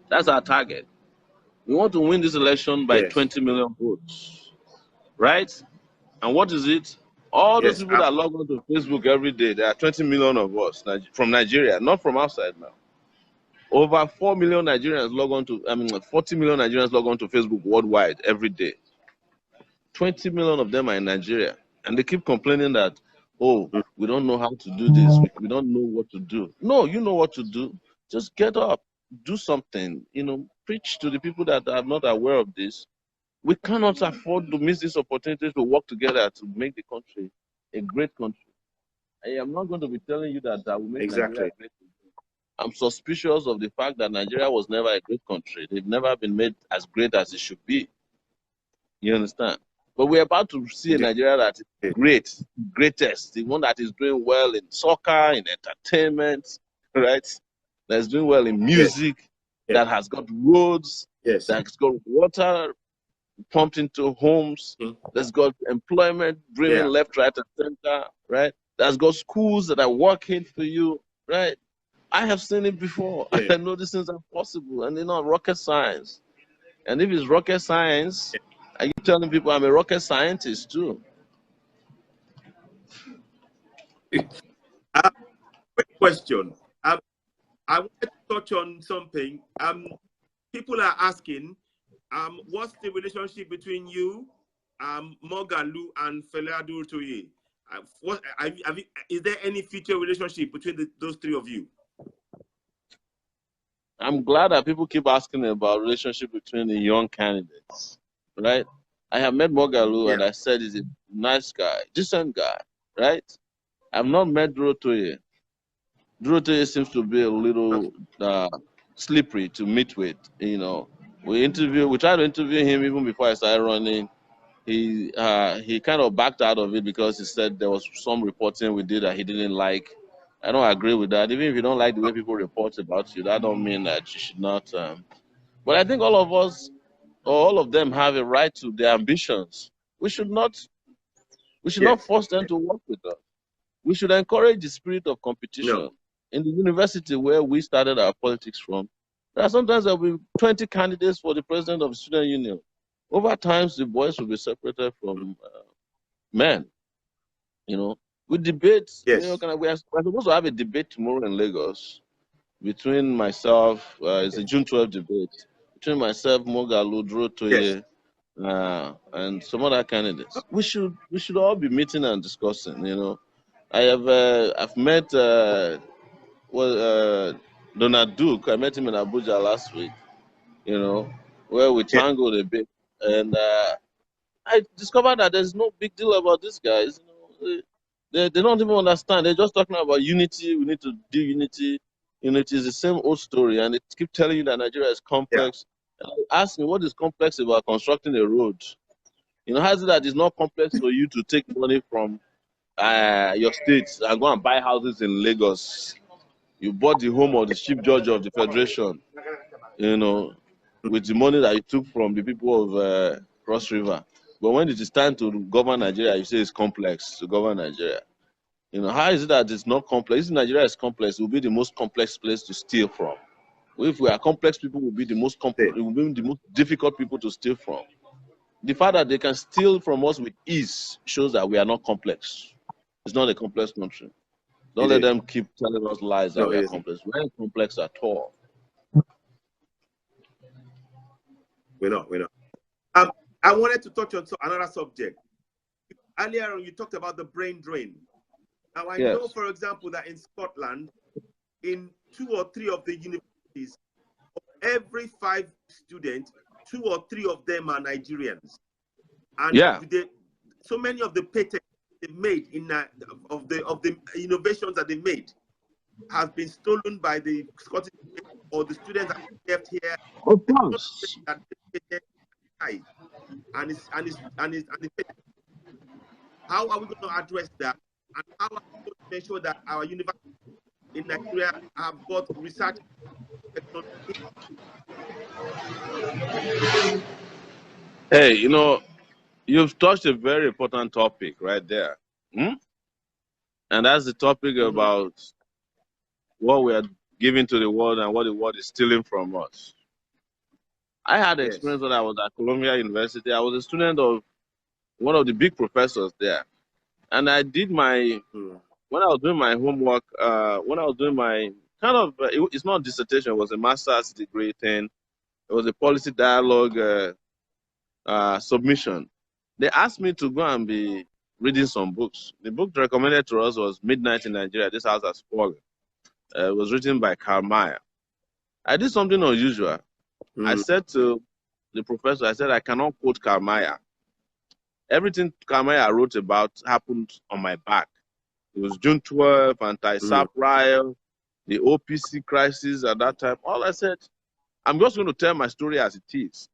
S3: That's our target. We want to win this election by 20 million votes, right? And what is it? All those people that log on to Facebook every day, there are 20 million of us from Nigeria, not from outside now. Over 4 million Nigerians log on to, 40 million Nigerians log on to Facebook worldwide every day. 20 million of them are in Nigeria. And they keep complaining that, oh, we don't know how to do this. We don't know what to do. No, you know what to do. Just get up, do something, preach to the people that are not aware of this. We cannot afford to miss this opportunity to work together to make the country a great country. I am not going to be telling you that I will make Nigeria a great country. I'm suspicious of the fact that Nigeria was never a great country. They've never been made as great as it should be. You understand? But we're about to see a Nigeria that is greatest, the one that is doing well in soccer, in entertainment, right? That's doing well in music, that has got roads, that's got water pumped into homes, that's got employment driven left, right, and center, right? That's got schools that are working for you, right? I have seen it before. I know these things are possible, and rocket science. And if it's rocket science, I keep telling people I'm a rocket scientist too.
S1: Quick question. I want to touch on something. People are asking, what's the relationship between you, Mogalu, and Fela Durtoye? Is there any future relationship between those three of you?
S3: I'm glad that people keep asking about relationship between the young candidates, right? I have met Mogalu and I said he's a nice guy, decent guy, right? I've not met Durtoye. Durtoye seems to be a little slippery to meet with, We tried to interview him even before I started running. He kind of backed out of it because he said there was some reporting we did that he didn't like. I don't agree with that. Even if you don't like the way people report about you, that don't mean that you should not. But I think all of us, or all of them, have a right to their ambitions. We should not force them to work with us. We should encourage the spirit of competition. No. In the university where we started our politics from, sometimes there will be 20 candidates for the president of the student union. Over time, the boys will be separated from men. We debate. We're supposed to have a debate tomorrow in Lagos between myself. It's a June 12th debate between myself, Mogalu, Durtoye, and some other candidates. We should all be meeting and discussing. I've met Donald Duke. I met him in Abuja last week. Where we tangled a bit, and I discovered that there's no big deal about these guys. They don't even understand. They're just talking about unity. We need to do unity. Unity is the same old story, and they keep telling you that Nigeria is complex. And I ask me, what is complex about constructing a road? How is it that it's not complex for you to take money from your state and go and buy houses in Lagos? You bought the home of the chief judge of the federation, with the money that you took from the people of Cross River. But when it is time to govern Nigeria, you say it's complex to govern Nigeria. How is it that it's not complex? If Nigeria is complex, it will be the most complex place to steal from. If we are complex people, will be the most complex. It will be the most difficult people to steal from. The fact that they can steal from us with ease shows that we are not complex. It's not a complex country. Don't let them keep telling us lies that we are complex. We aren't complex at all.
S1: We're not. I wanted to touch on another subject. Earlier on, you talked about the brain drain. Now, I know, for example, that in Scotland, in 2 or 3 of the universities, of every 5 students, 2 or 3 of them are Nigerians. And so many of the patents they made of the innovations that they made have been stolen by the Scottish or the students that left here.
S3: Of course.
S1: How are we going to address that? And how are we going to make sure that our universities in Nigeria have got research technology?
S3: Hey, you've touched a very important topic right there. And that's the topic about what we are giving to the world and what the world is stealing from us. I had an experience when I was at Columbia University. I was a student of one of the big professors there. And I did my, when I was doing my homework, when I was doing my kind of, it's not dissertation, it was a master's degree thing. It was a policy dialogue submission. They asked me to go and be reading some books. The book recommended to us was Midnight in Nigeria, This House Has Fallen. It was written by Karl Mayer. I did something unusual. I said to the professor, I said, I cannot quote Karl Mayer. Everything Karl Mayer wrote about happened on my back. It was June 12th, anti-SAP riot, the OPC crisis at that time. All I said, I'm just going to tell my story as it is.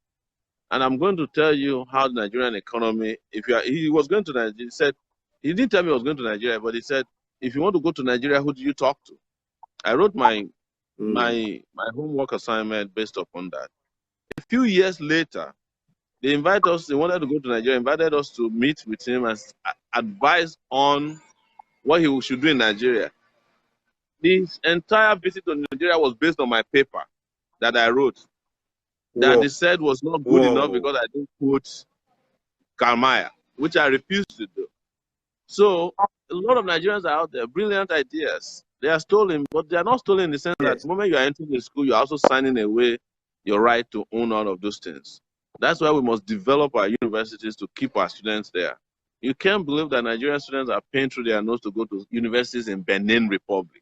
S3: And I'm going to tell you how the Nigerian economy, he was going to Nigeria, he said, he didn't tell me he was going to Nigeria, but he said, if you want to go to Nigeria, who do you talk to? I wrote my homework assignment based upon that. A few years later, they invited us, they wanted to go to Nigeria, invited us to meet with him and advise on what he should do in Nigeria. This entire visit to Nigeria was based on my paper that I wrote. That they said was not good enough because I didn't quote Karl Mayer, which I refused to do. So a lot of Nigerians are out there, brilliant ideas. They are stolen, but they are not stolen in the sense that the moment you are entering the school, you're also signing away your right to own all of those things. That's why we must develop our universities to keep our students there. You can't believe that Nigerian students are paying through their nose to go to universities in Benin Republic,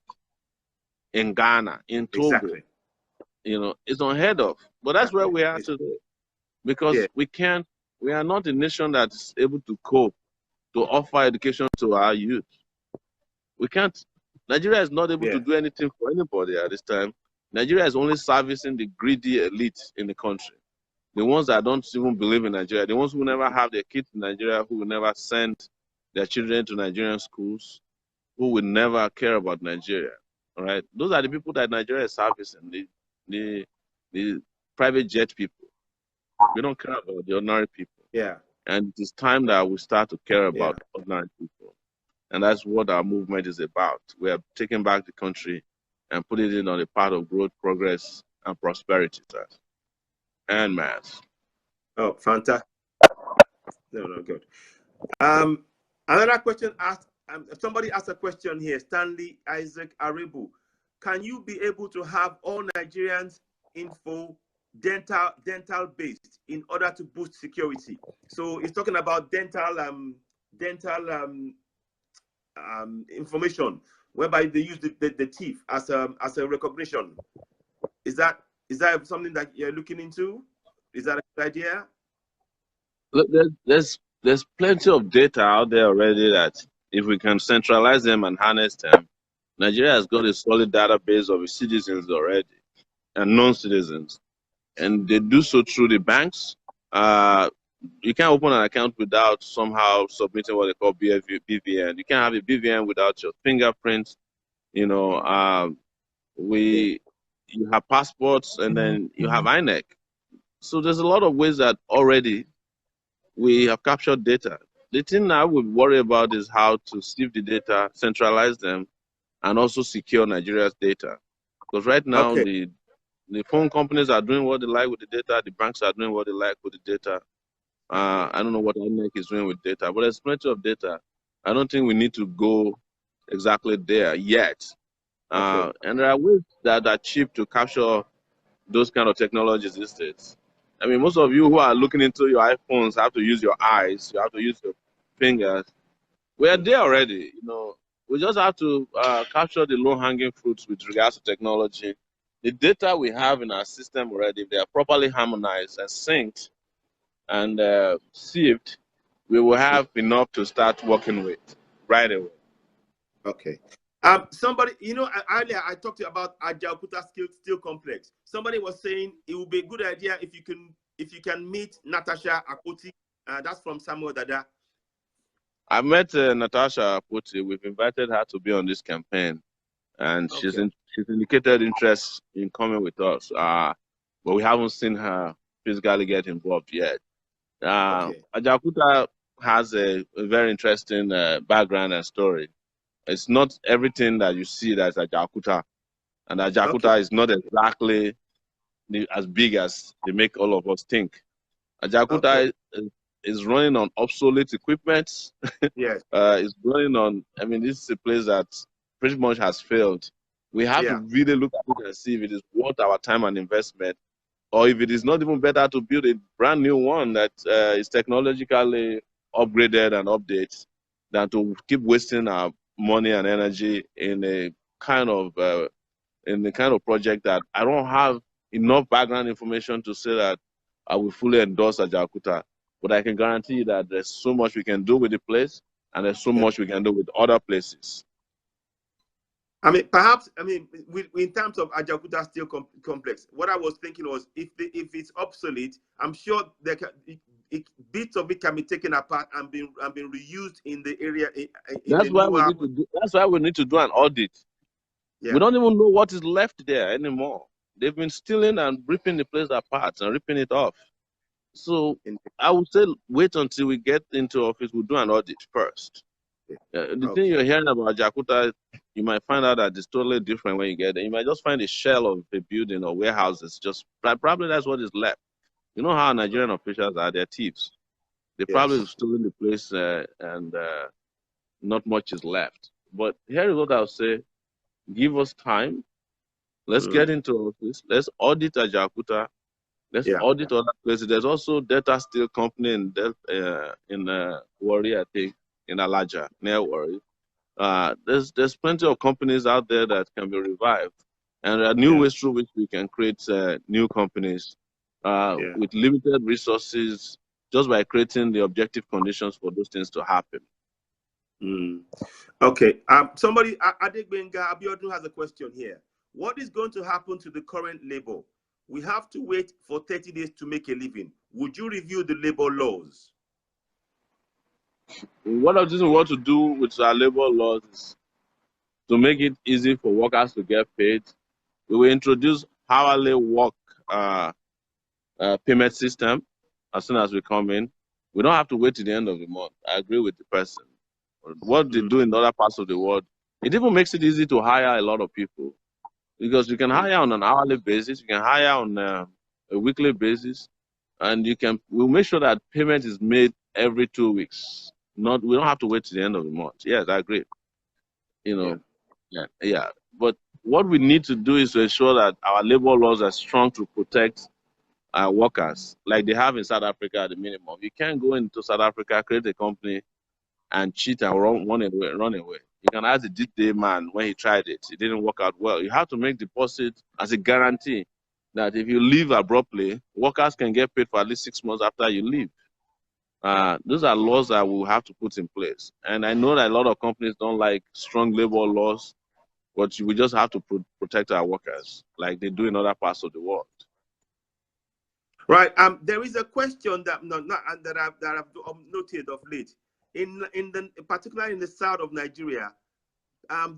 S3: in Ghana, in Togo.
S1: Exactly.
S3: You know, it's unheard of. But that's where we are today. Because we are not a nation that is able to cope, to offer education to our youth. We can't. Nigeria is not able to do anything for anybody at this time. Nigeria is only servicing the greedy elite in the country. The ones that don't even believe in Nigeria, the ones who never have their kids in Nigeria, who will never send their children to Nigerian schools, who will never care about Nigeria. All right? Those are the people that Nigeria is servicing, the private jet people. We don't care about the ordinary people.
S1: Yeah.
S3: And it is time that we start to care about ordinary people. And that's what our movement is about. We are taking back the country and putting it on the path of growth, progress, and prosperity. And mass.
S1: Oh, fantastic. No, good. Another question asked, somebody asked a question here, Stanley Isaac Aribu. Can you be able to have all Nigerians info dental based in order to boost security? So it's talking about dental information whereby they use the teeth as a recognition. Is that something that you're looking into? Is that a good idea?
S3: Look, there's plenty of data out there already that if we can centralize them and harness them, Nigeria has got a solid database of its citizens already and non-citizens. And they do so through the banks. You can't open an account without somehow submitting what they call BVN. You can't have a BVN without your fingerprints. You know, you have passports and then you have INEC. So there's a lot of ways that already we have captured data. The thing I would worry about is how to sieve the data, centralize them, and also secure Nigeria's data. Because right now, the phone companies are doing what they like with the data. The banks are doing what they like with the data. I don't know what INEC is doing with data, but there's plenty of data. I don't think we need to go exactly there yet. And there are ways that are cheap to capture those kind of technologies these days. I mean, most of you who are looking into your iPhones have to use your eyes. You have to use your fingers. We are there already. You know, we just have to capture the low-hanging fruits with regards to technology. The data we have in our system already, if they are properly harmonized and synced and sieved, we will have enough to start working with right away. Okay.
S1: Somebody, you know, earlier I talked to you about Ajaokuta Steel Complex. Somebody was saying it would be a good idea if you can meet Natasha Akuti. That's from Samuel Dada.
S3: I met Natasha Akuti. We've invited her to be on this campaign, and she's indicated interest in coming with us. But we haven't seen her physically get involved yet. Ajaokuta has a very interesting background and story. It's not everything that you see that's Ajaokuta. And Ajaokuta
S1: Okay.
S3: is not exactly as big as they make all of us think.
S1: Okay.
S3: Ajaokuta is running on obsolete equipment.
S1: Yes.
S3: It's running on, I mean, this is a place that pretty much has failed. We have to
S1: Yeah.
S3: really look at it and see if it is worth our time and investment, or if it is not even better to build a brand new one that is technologically upgraded and updates than to keep wasting our money and energy in a kind of project that I don't have enough background information to say that I will fully endorse Ajaokuta. But I can guarantee you that there's so much we can do with the place, and there's so
S1: Yeah.
S3: much we can do with other places.
S1: I mean, perhaps, I mean, in terms of Ajaokuta Steel Complex, what I was thinking was if it's obsolete, I'm sure bits of it can be taken apart and been reused in the area in
S3: That's
S1: the
S3: why we
S1: newer.
S3: need to do. That's why we need to do an audit.
S1: Yeah.
S3: We don't even know what is left there anymore. They've been stealing and ripping the place apart and ripping it off. So I would say wait until we get into office. We'll do an audit first. The thing you're hearing about Ajaokuta, you might find out that it's totally different when you get there. You might just find a shell of a building or warehouses. Just probably that's what is left. You know how Nigerian officials are, they're thieves. They probably have stolen the place and not much is left. But here is what I'll say. Give us time. Let's get into office. Let's audit Ajaokuta. Let's audit other places. There's also Delta Steel Company in Warri, I think, in Alaja, near Warri. There's plenty of companies out there that can be revived. And there are new ways through which we can create new companies with limited resources, just by creating the objective conditions for those things to happen.
S1: Okay. Somebody, Adegbenga Abiodun has a question here. What is going to happen to the current labor? We have to wait for 30 days to make a living. Would you review the labor laws?
S3: What I just want to do with our labor laws is to make it easy for workers to get paid. We will introduce hourly work payment system as soon as we come in. We don't have to wait till the end of the month. I agree with the person. What they do in other parts of the world, it even makes it easy to hire a lot of people, because you can hire on an hourly basis, you can hire on a weekly basis, and we'll make sure that payment is made every 2 weeks. We don't have to wait till the end of the month. Yes, I agree. Yeah. But what we need to do is to ensure that our labor laws are strong to protect our workers, like they have in South Africa at the minimum. You can't go into South Africa, create a company, and cheat and run away. You can ask the D-Day man when he tried it. It didn't work out well. You have to make deposit as a guarantee that if you leave abruptly, workers can get paid for at least 6 months after you leave. Those are laws that we'll have to put in place. And I know that a lot of companies don't like strong labor laws, but we just have to protect our workers like they do in other parts of the world.
S1: Right. There is a question that I've noted of late. Particularly in the south of Nigeria,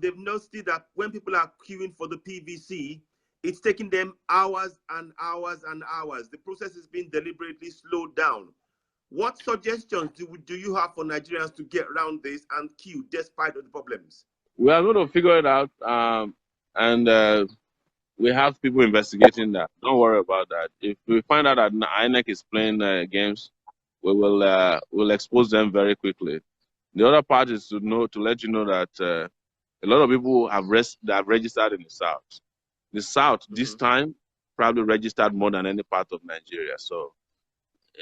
S1: they've noticed that when people are queuing for the PVC, it's taking them hours and hours and hours. The process is being deliberately slowed down. What suggestions do you have for Nigerians to get around this and queue despite the problems?
S3: We are going to figure it out, and we have people investigating that. Don't worry about that. If we find out that INEC is playing games, we'll expose them very quickly. The other part is to let you know that a lot of people have registered in the South. The South this time probably registered more than any part of Nigeria. So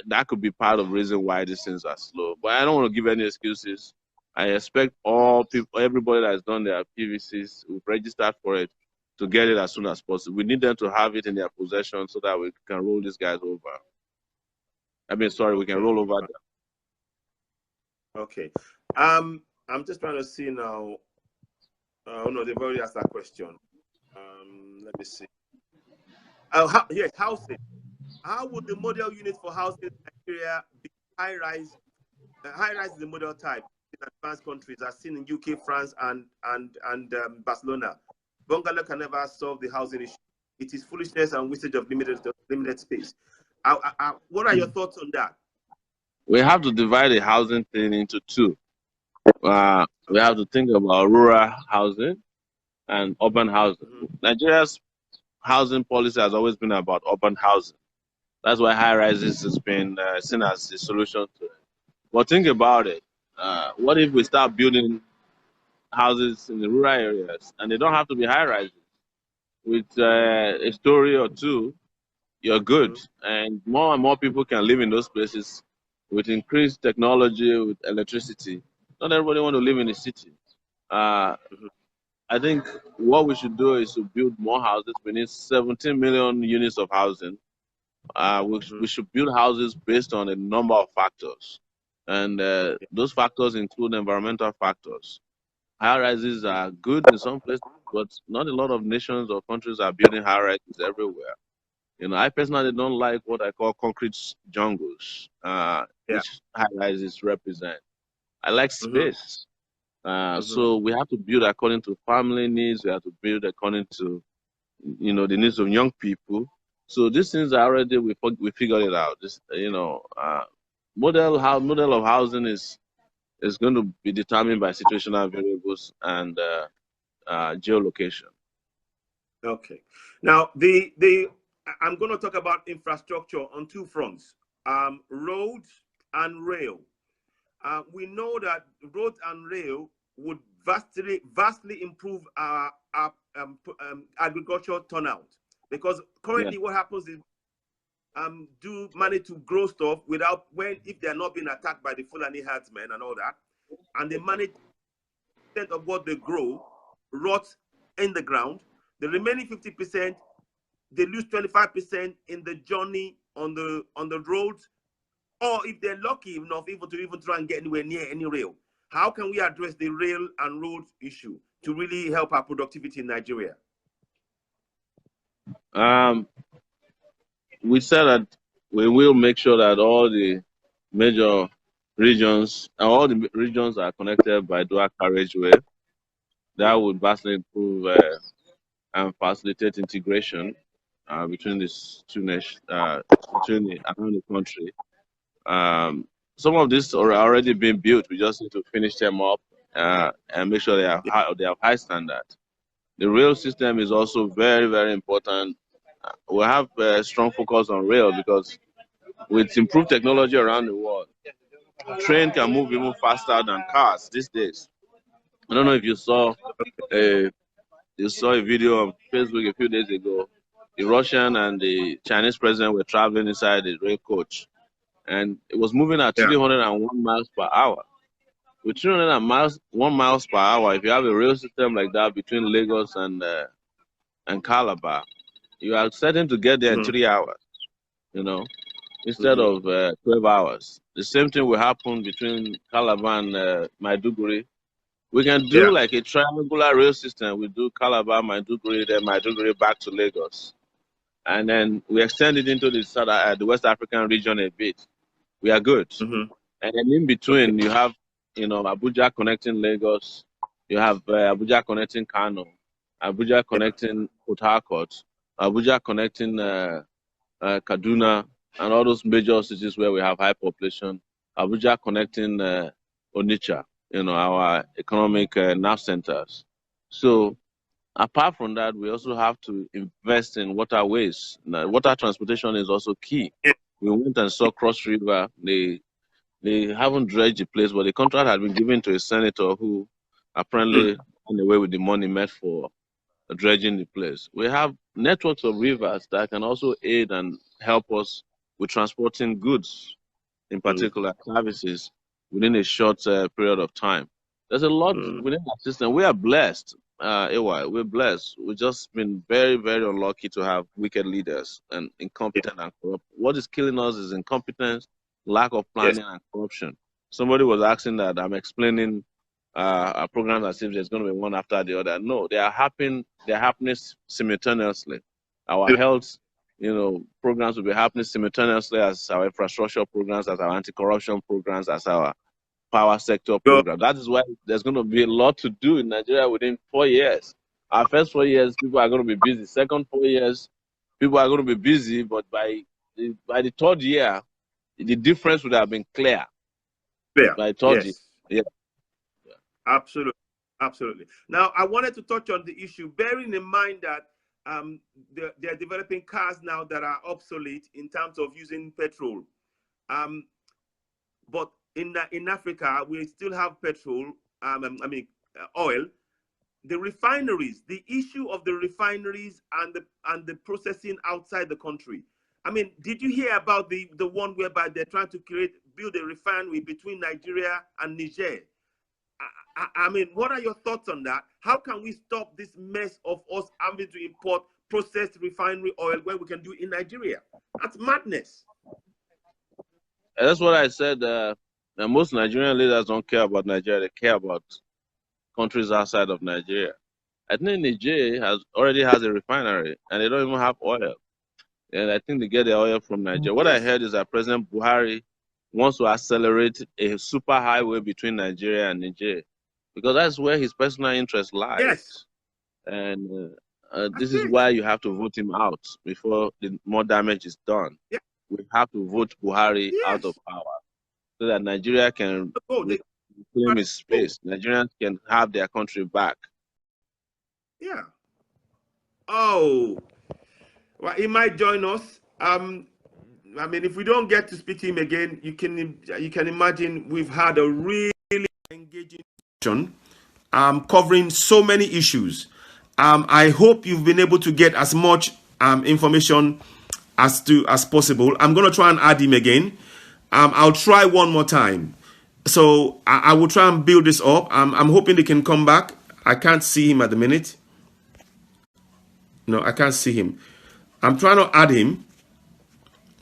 S3: that could be part of the reason why these things are slow. But I don't want to give any excuses. I expect everybody that has done their PVCs, who've registered for it, to get it as soon as possible. We need them to have it in their possession so that we can roll these guys over. We can roll over them.
S1: Okay. I'm just trying to see now. Oh no, they've already asked that question. Let me see. Yes, housing. How would the model unit for housing in Nigeria be high-rise? High-rise is the model type in advanced countries, as seen in UK, France, and Barcelona. Bungalow can never solve the housing issue. It is foolishness and wastage of limited space. What are your thoughts on that?
S3: We have to divide the housing thing into two. We have to think about rural housing and urban housing. Nigeria's housing policy has always been about urban housing. That's why high rises has been seen as the solution to it. But think about it. What if we start building houses in the rural areas, and they don't have to be high rises? With a story or two, you're good, and more people can live in those places. With increased technology, with electricity, not everybody want to live in the city. Uh, I think what we should do is to build more houses. We need 17 million units of housing. We should build houses based on a number of factors, and those factors include environmental factors. High rises are good in some places, but not a lot of nations or countries are building high rises everywhere. I personally don't like what I call concrete jungles, which high rises represent. I like space. So we have to build according to family needs. We have to build according to, the needs of young people. So these things are already, we figured it out. This, model of housing is going to be determined by situational variables and geolocation.
S1: Okay. Now, I'm going to talk about infrastructure on two fronts, roads and rail. We know that road and rail would vastly improve our agricultural turnout, because currently what happens is do manage to grow stuff if they're not being attacked by the Fulani herdsmen and all that, and they manage of what they grow rots in the ground. The remaining 50%, they lose 25% in the journey on the roads, or if they're lucky enough to try and get anywhere near any rail. How can we address the rail and road issue to really help our productivity in Nigeria?
S3: We said that we will make sure that all the major regions are connected by dual carriageway. That would vastly improve and facilitate integration between these two nations, around the country. Some of these are already being built. We just need to finish them up and make sure they have high standard. The rail system is also very, very important. We have a strong focus on rail because with improved technology around the world, train can move even faster than cars these days. I don't know if you saw a video on Facebook a few days ago. The Russian and the Chinese president were traveling inside the rail coach, and it was moving at 301 miles per hour. With 301 miles per hour, if you have a rail system like that between Lagos and Calabar, you are certain to get there in 3 hours, instead of 12 hours. The same thing will happen between Calabar and Maiduguri. We can do like a triangular rail system. We do Calabar, Maiduguri, then Maiduguri back to Lagos. And then we extend it into the West African region a bit. We are good. And then in between, you have, Abuja connecting Lagos. You have Abuja connecting Kano. Abuja connecting Port Harcourt. Abuja connecting Kaduna, and all those major cities where we have high population. Abuja connecting Onitsha, our economic nerve centers. So apart from that, we also have to invest in waterways. Now, water transportation is also key. We went and saw Cross River. They haven't dredged the place, but the contract had been given to a senator who apparently went away with the money meant for dredging the place. We have networks of rivers that can also aid and help us with transporting goods, in particular services, within a short period of time. There's a lot within our system. We are blessed, we're blessed. We've just been very, very unlucky to have wicked leaders and incompetent and corrupt. What is killing us is incompetence, lack of planning, and corruption. Somebody was asking that I'm explaining our programs as if there's going to be one after the other. No, they are happening simultaneously. Our health, programs will be happening simultaneously as our infrastructure programs, as our anti-corruption programs, as our power sector program. That is why there's going to be a lot to do in Nigeria within 4 years. Our first 4 years, people are going to be busy. Second 4 years, people are going to be busy. But by the third year, the difference would have been clear. By third year,
S1: Absolutely. Absolutely. Now, I wanted to touch on the issue, bearing in mind that they're developing cars now that are obsolete in terms of using petrol. But in Africa, we still have petrol, oil. The refineries, the issue of the refineries and the processing outside the country. I mean, did you hear about the one whereby they're trying to build a refinery between Nigeria and Niger? I mean, what are your thoughts on that? How can we stop this mess of us having to import processed refinery oil where we can do it in Nigeria? That's madness.
S3: And that's what I said. Most Nigerian leaders don't care about Nigeria. They care about countries outside of Nigeria. I think Niger already has a refinery, and they don't even have oil. And I think they get the oil from Nigeria. What I heard is that President Buhari wants to accelerate a super highway between Nigeria and Niger, because that's where his personal interest lies.
S1: Yes.
S3: And this is why you have to vote him out before more damage is done.
S1: Yeah.
S3: We have to vote Buhari out of power so that Nigeria can reclaim its space. Nigerians can have their country back.
S1: Yeah. Oh, well, he might join us. I mean, if we don't get to speak to him again, you can imagine we've had a really engaging discussion, covering so many issues. I hope you've been able to get as much information as possible. I'm going to try and add him again. I'll try one more time. So I will try and build this up. I'm hoping they can come back. I can't see him at the minute. No, I can't see him. I'm trying to add him,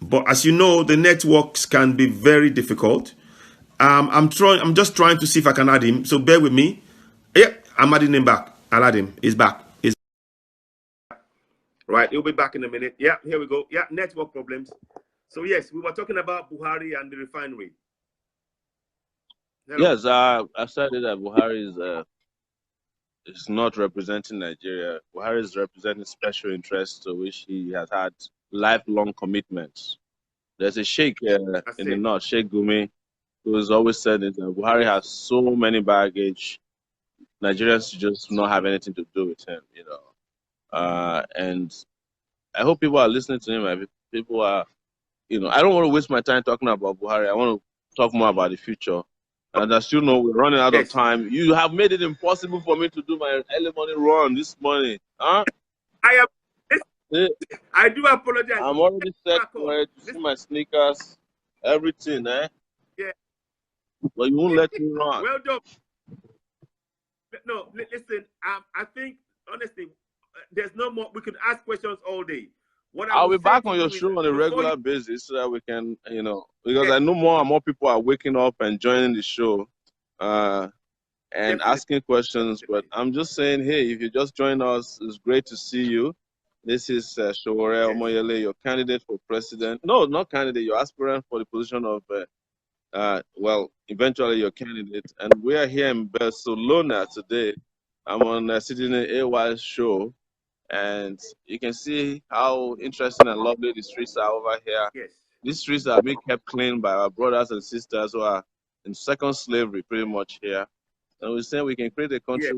S1: but as you know, the networks can be very difficult. I'm just trying to see if I can add him. So bear with me. Yeah, I'm adding him back. I'll add him. He's back. Right, he'll be back in a minute. Yeah, here we go. Yeah, network problems. So yes, we were talking about Buhari and the refinery.
S3: Hello. Yes, I said that Buhari is not representing Nigeria. Buhari is representing special interests to which he has had lifelong commitments. There's a sheikh in the north, Sheikh Gumi, who has always said that Buhari has so many baggage, Nigerians just not have anything to do with him, you know. And I hope people are listening to him. People are, you know, I don't want to waste my time talking about Buhari. I want to talk more about the future. And as you know, we're running out of time. You have made it impossible for me to do my early morning run this morning. Huh?
S1: I do apologize.
S3: I'm already set for it. You see my sneakers, everything, eh?
S1: Yeah.
S3: But you won't let me run.
S1: Well done. No, listen, I think, honestly, there's no more. We could ask questions all day.
S3: I'll be back on your show on a regular basis so that we can, you know, because I know more and more people are waking up and joining the show and asking questions. But I'm just saying, hey, if you just join us, it's great to see you. This is Sowore OMOYELE, your candidate for president. No, not candidate, your aspirant for the position of, well, eventually your candidate. And we are here in Barcelona today. I'm on Citizen AY show. And you can see how interesting and lovely the streets are over here.
S1: Yes.
S3: These streets are being kept clean by our brothers and sisters who are in second slavery pretty much here. And we're saying we can create a country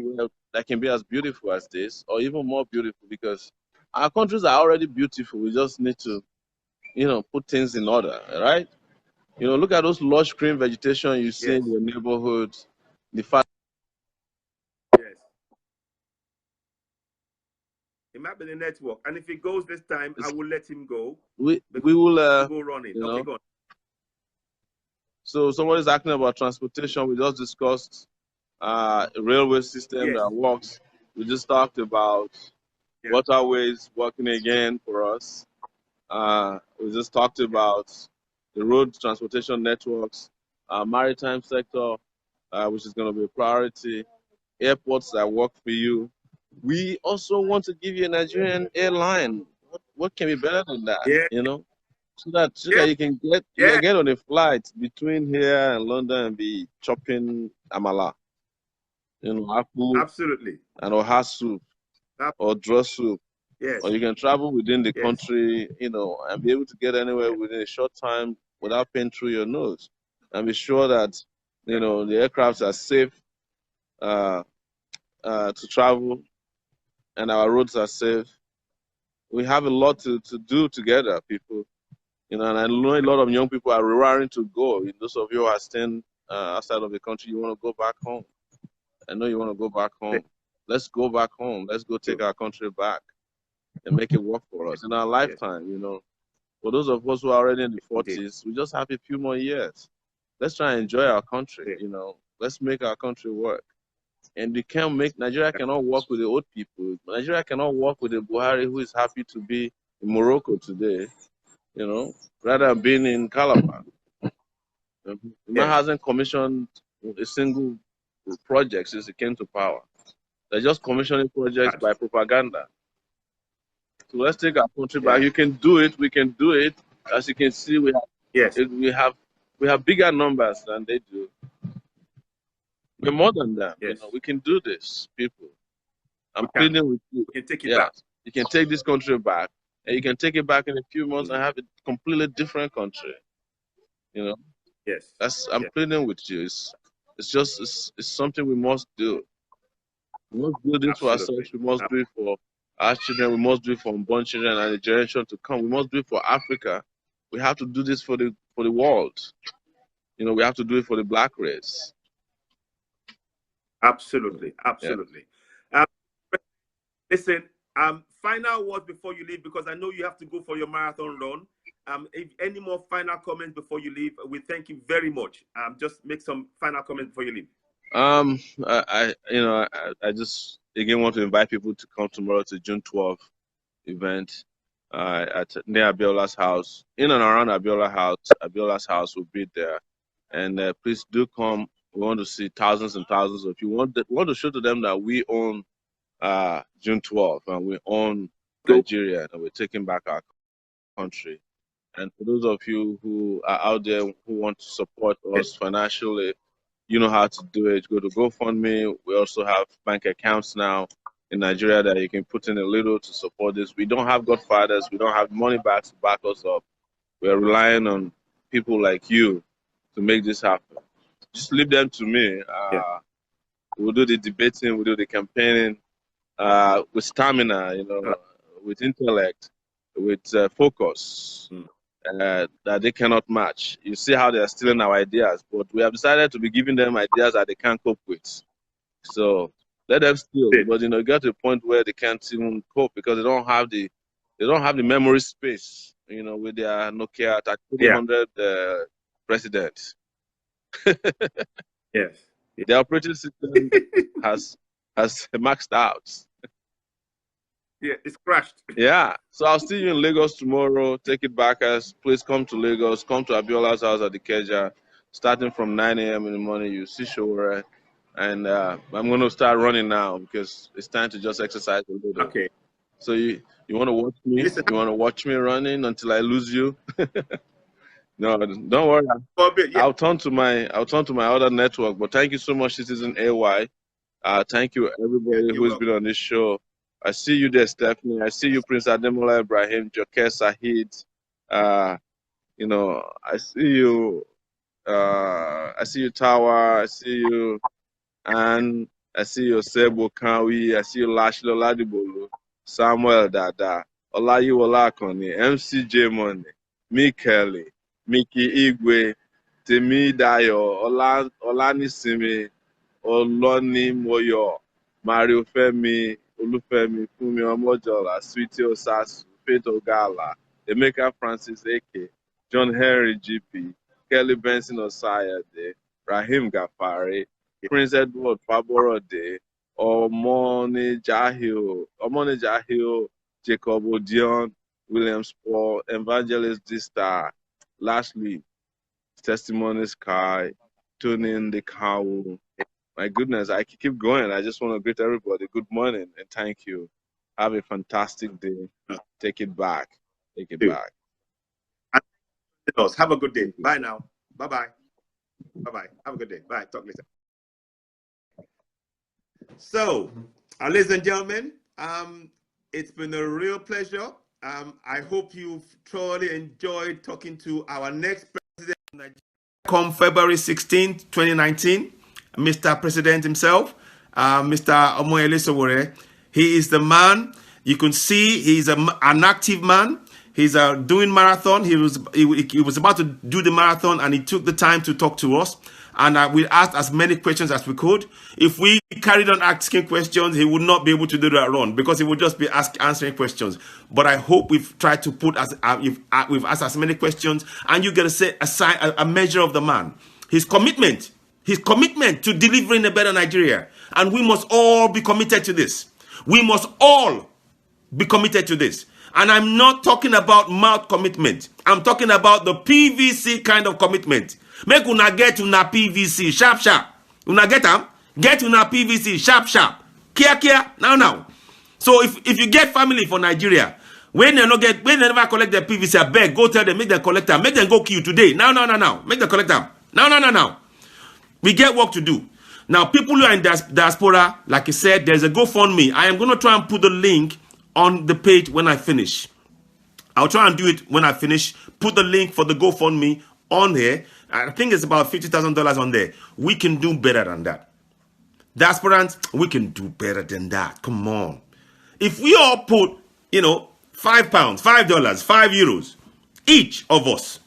S3: that can be as beautiful as this, or even more beautiful, because our countries are already beautiful. We just need to, you know, put things in order, right? You know, look at those lush green vegetation you see in your neighborhood. The fact.
S1: It might be the network, and if he goes this time, I will let him go.
S3: We will
S1: go running.
S3: You know,
S1: okay, go on.
S3: So someone is asking about transportation. We just discussed a railway system that works. We just talked about waterways working again for us. We just talked about the road transportation networks, maritime sector, which is going to be a priority, airports that work for you. We also want to give you a Nigerian airline. What can be better than that? You know, so that you can get on a flight between here and London and be chopping amala, you know, apple,
S1: absolutely,
S3: and oha soup or draw soup.
S1: Yes.
S3: Or you can travel within the country, you know, and be able to get anywhere within a short time without paying through your nose, and be sure that, you know, the aircrafts are safe to travel, and our roads are safe. We have a lot to do together, people. And I know a lot of young people are raring to go. Those of you who are staying outside of the country, you want to go back home. I know you want to go back home. Let's go back home. Let's go take our country back and make it work for us in our lifetime. For those of us who are already in the 40s, we just have a few more years. Let's try and enjoy our country. Let's make our country work. And Nigeria cannot work with the old people. Nigeria cannot work with the Buhari who is happy to be in Morocco today, rather than being in Calabar. The man hasn't commissioned a single project since he came to power. They're just commissioning projects by propaganda. So let's take our country back. You can do it. We can do it. As you can see, we have bigger numbers than they do. We're more than that. We can do this, people. I'm pleading with you.
S1: You can take it back.
S3: You can take this country back, and you can take it back in a few months and have a completely different country. I'm pleading with you. It's something we must do. We must do this for ourselves. We must do it for our children. We must do it for unborn children and the generation to come. We must do it for Africa. We have to do this for the world. We have to do it for the black race.
S1: Absolutely. Listen, final words before you leave, because I know you have to go for your marathon run. If any more final comments before you leave, we thank you very much. Just make some final comments before you leave.
S3: I just again want to invite people to come tomorrow to June 12th event at near Abiola's house, in and around Abiola's house will be there, and please do come. We want to see thousands and thousands of you. We want to show to them that we own June 12th and we own Nigeria and we're taking back our country. And for those of you who are out there who want to support us financially, you know how to do it. Go to GoFundMe. We also have bank accounts now in Nigeria that you can put in a little to support this. We don't have godfathers. We don't have money bags to back us up. We're relying on people like you to make this happen. Just leave them to me. We'll do the debating. We'll do the campaigning with stamina, with intellect, with focus. That they cannot match. You see how they are stealing our ideas, but we have decided to be giving them ideas that they can't cope with. So let them steal, but get to a point where they can't even cope because they don't have the memory space, with their Nokia 3300 president. The operating system has maxed out.
S1: It's crashed.
S3: So I'll see you in Lagos tomorrow. Take it back, as please come to Lagos. Come to Abiola's house at the Keja. Starting from 9 a.m. in the morning, you see Sowore. And I'm going to start running now because it's time to just exercise a little.
S1: Okay.
S3: So you want to watch me?
S1: Listen,
S3: you want to watch me running until I lose you? No, don't worry. I'll turn to my other network. But thank you so much, Citizen AY. Thank you everybody who's been on this show. I see you there, Stephanie. I see you, Prince Ademola Ibrahim, Joker Sahid. I see you. I see you, Tawa. I see you, and I see you, Sebo Kawi. I see you, Lashlo Ladibolo, Samuel Dada, Olayiwola Akoni, MCJ Money, Mikeli, Mickey Igwe, Temi Dayo, Olanisimi, Oloni Moyo, Mario Femi, Olufemi, Fumi Omojola, Sweetie Osasu, Faith Ogala, Emeka Francis Eke, John Henry GP, Kelly Benson Osayade, Rahim Gafari, Prince Edward Faborode, Omone Jahil, Jacob Odion, Williams Paul, Evangelist Dista, Lashley, Testimonies Kai, Tuning the Cow. My goodness, I keep going. I just want to greet everybody. Good morning and thank you. Have a fantastic day. Take it back. Take it back.
S1: Have a good day. Bye now. Bye-bye. Bye-bye. Have a good day. Bye. Talk later. So, ladies and gentlemen, it's been a real pleasure. I hope you've thoroughly enjoyed talking to our next president of Nigeria. Come February 16th, 2019, Mr. President himself, Mr. OMOYELE SOWORE. He is the man. You can see he's an active man. He's doing marathon. He was about to do the marathon, and he took the time to talk to us. And we asked as many questions as we could. If we carried on asking questions, he would not be able to do that run because he would just be answering questions. But I hope we've tried to put we've asked as many questions, and you get a measure of the man. His commitment to delivering a better Nigeria, and we must all be committed to this. We must all be committed to this. And I'm not talking about mouth commitment. I'm talking about the PVC kind of commitment. Make una get una PVC sharp sharp. Una get them? Get una PVC sharp sharp. Kia now. So if you get family for Nigeria, when they never collect their PVC, I beg, go tell them, make them collect them. Make them go queue today. Now. Make them collect them. Now. We get work to do. Now, people who are in diaspora, like I said, there's a GoFundMe. I am going to try and put the link on the page when I finish. I'll try and do it when I finish. Put the link for the GoFundMe on here. I think it's about $50,000 on there. We can do better than that. Diasporans, we can do better than that. Come on. If we all put, £5, $5, €5 each of us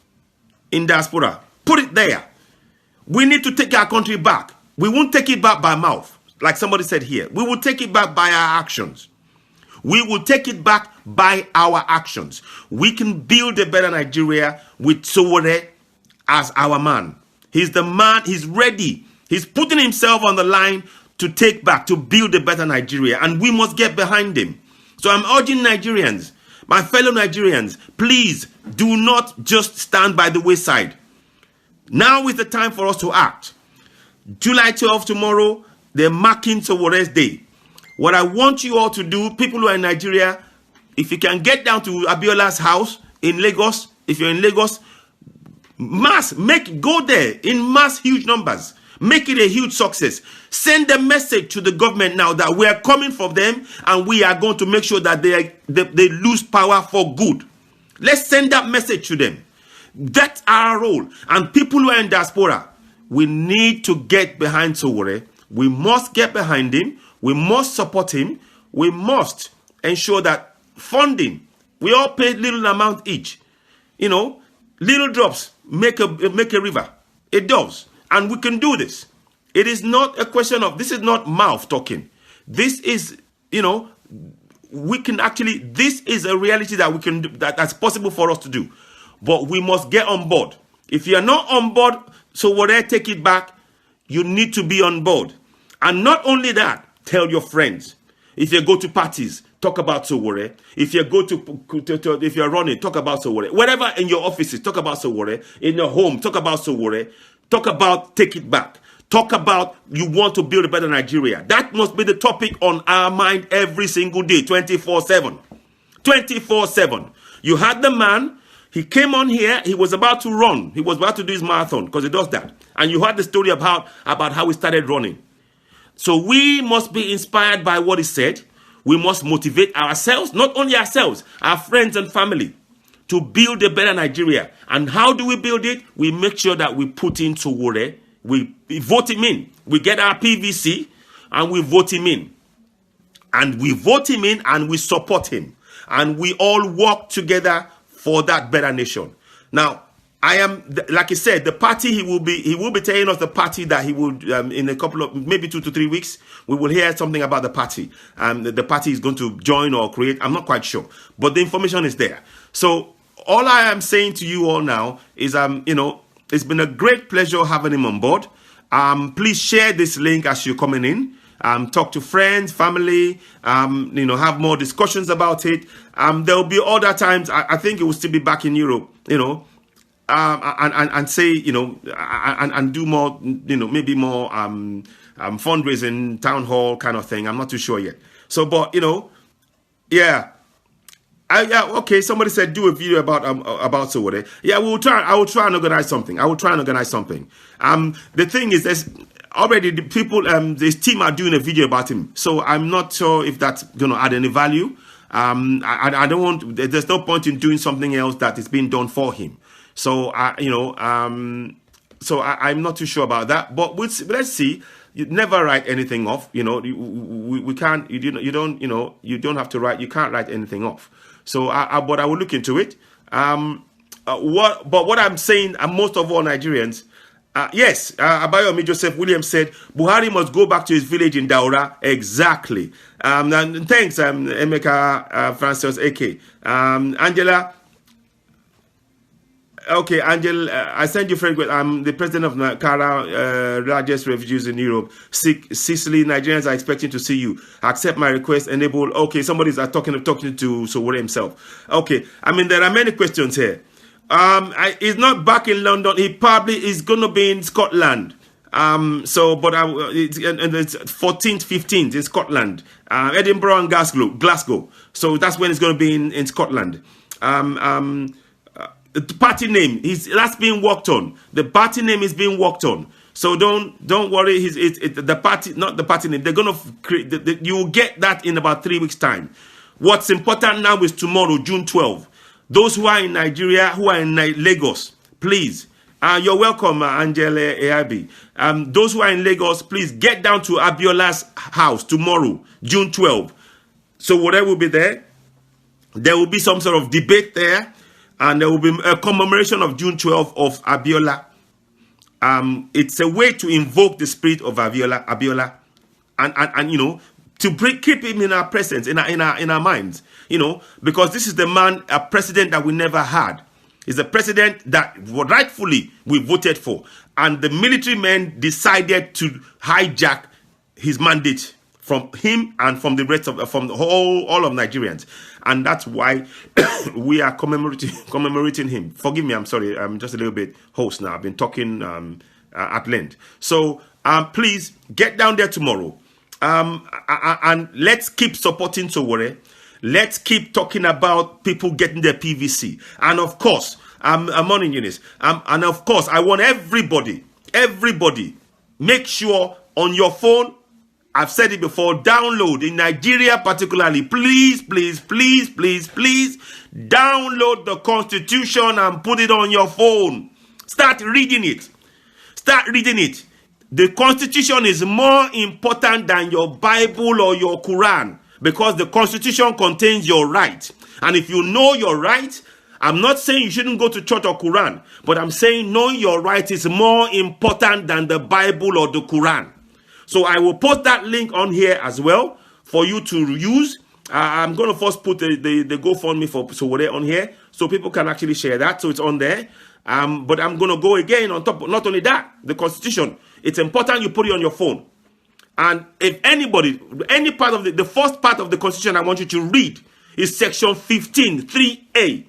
S1: in diaspora, put it there. We need to take our country back. We won't take it back by mouth, like somebody said here. We will take it back by our actions. We will take it back by our actions. We can build a better Nigeria with Sowore as our man. He's the man. He's ready. He's putting himself on the line to take back, to build a better Nigeria. And we must get behind him. So I'm urging Nigerians, my fellow Nigerians, please do not just stand by the wayside. Now is the time for us to act. July 12th, tomorrow, they're marking Sowore's Day. What I want you all to do, people who are in Nigeria, if you can get down to Abiola's house in Lagos, if you're in Lagos, go there in mass, huge numbers. Make it a huge success. Send a message to the government now that we are coming for them and we are going to make sure that they lose power for good. Let's send that message to them. That's our role. And people who are in diaspora, we need to get behind Sowore. We must get behind him. We must support him. We must ensure that funding, we all pay little amount each. Little drops make a river. It does. And we can do this. It is not a question of, this is not mouth talking. This is, we can actually, this is a reality that we can do, that's possible for us to do. But we must get on board. If you are not on board, Sowore, take it back. You need to be on board. And not only that, tell your friends. If you go to parties, talk about Sowore. If you go if you're running, talk about Sowore. Wherever in your offices, talk about Sowore. In your home, talk about Sowore. Talk about take it back. Talk about you want to build a better Nigeria. That must be the topic on our mind every single day, 24/7. 24/7. You had the man. He came on here. He was about to run. He was about to do his marathon because he does that. And you heard the story about how he started running. So we must be inspired by what he said. We must motivate ourselves, not only ourselves, our friends and family, to build a better Nigeria. And how do we build it? We make sure that we put in Sowore. We vote him in. We get our PVC and we vote him in. And we vote him in and we support him. And we all work together for that better nation. Now, I am, like I said, the party he will be telling us the party that he will in a couple of, maybe 2 to 3 weeks, we will hear something about the party. The party is going to join or create. I'm not quite sure, but the information is there. So all I am saying to you all now is, it's been a great pleasure having him on board. Please share this link as you're coming in. Talk to friends, family, have more discussions about it. There will be other times, I think it will still be back in Europe, and say, and do more, maybe more fundraising, town hall kind of thing. I'm not too sure yet. So, but, yeah. Okay, somebody said do a video about Sowore. Yeah, I will try and organize something. The thing is, there's already the people, this team are doing a video about him. So I'm not sure if that's going to add any value. I don't want, there's no point in doing something else that is being done for him. So, I'm not too sure about that. But let's see. You never write anything off. You know, we can't. You don't have to write. You can't write anything off. So, but I will look into it. What I'm saying, most of all Nigerians, yes, Abayomi Joseph Williams said Buhari must go back to his village in Daura. Exactly. And thanks, Emeka Francis AK. Angela. Okay, Angel, I send you friend. I'm the president of Nakara, largest refugees in Europe. Sicily, Nigerians are expecting to see you. Accept my request. Enable. Okay, somebody's talking to Sowore himself. Okay, I mean there are many questions here. He's not back in London. He probably is going to be in Scotland. It's 14th, 15th in Scotland. Edinburgh and Glasgow. So that's when it's going to be in Scotland. The party name that's being worked on. The party name is being worked on. So don't worry. The party, not the party name. They're going to create. You will get that in about 3 weeks' time. What's important now is tomorrow, June 12th. Those who are in Nigeria, who are in Lagos, please. You're welcome, Angela AIB. Those who are in Lagos, please get down to Abiola's house tomorrow, June 12th. So whatever will be there, there will be some sort of debate there. And there will be a commemoration of June 12th of Abiola. It's a way to invoke the spirit of Abiola, and you know, to keep him in our presence, in our minds, you know, because this is the man, a president that we never had. He's a president that rightfully we voted for, and the military men decided to hijack his mandate from him and from the rest of all of Nigerians. And that's why we are commemorating him. Forgive me, I'm sorry. I'm just a little bit hoarse now. I've been talking at length. So please get down there tomorrow. And let's keep supporting Sowore. Let's keep talking about people getting their PVC. And of course, I'm on Eunice. And of course, I want everybody, make sure on your phone, I've said it before, download, in Nigeria particularly, please, download the Constitution and put it on your phone. Start reading it. The Constitution is more important than your Bible or your Quran, because the Constitution contains your right. And if you know your right, I'm not saying you shouldn't go to church or Quran, but I'm saying knowing your right is more important than the Bible or the Quran. So I will post that link on here as well for you to use. I'm going to first put the GoFundMe for Sowore on here so people can actually share that. So it's on there. But I'm going to go again on top. Not only that, the Constitution. It's important you put it on your phone. And if anybody, any part of the first part of the Constitution I want you to read is Section 15.3a.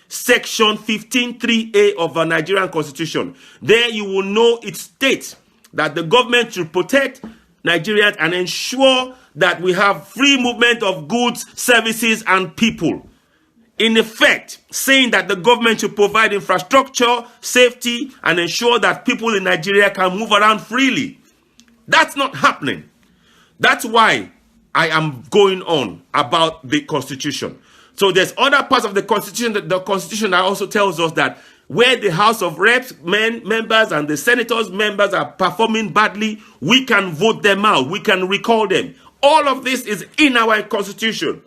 S1: Section 15.3a of the Nigerian Constitution. There you will know it states that the government should protect Nigerians and ensure that we have free movement of goods, services, and people. In effect, saying that the government should provide infrastructure, safety, and ensure that people in Nigeria can move around freely. That's not happening. That's why I am going on about the Constitution. So there's other parts of the Constitution that also tells us that where the House of Reps members and the Senators members are performing badly, we can vote them out. We can recall them. All of this is in our Constitution.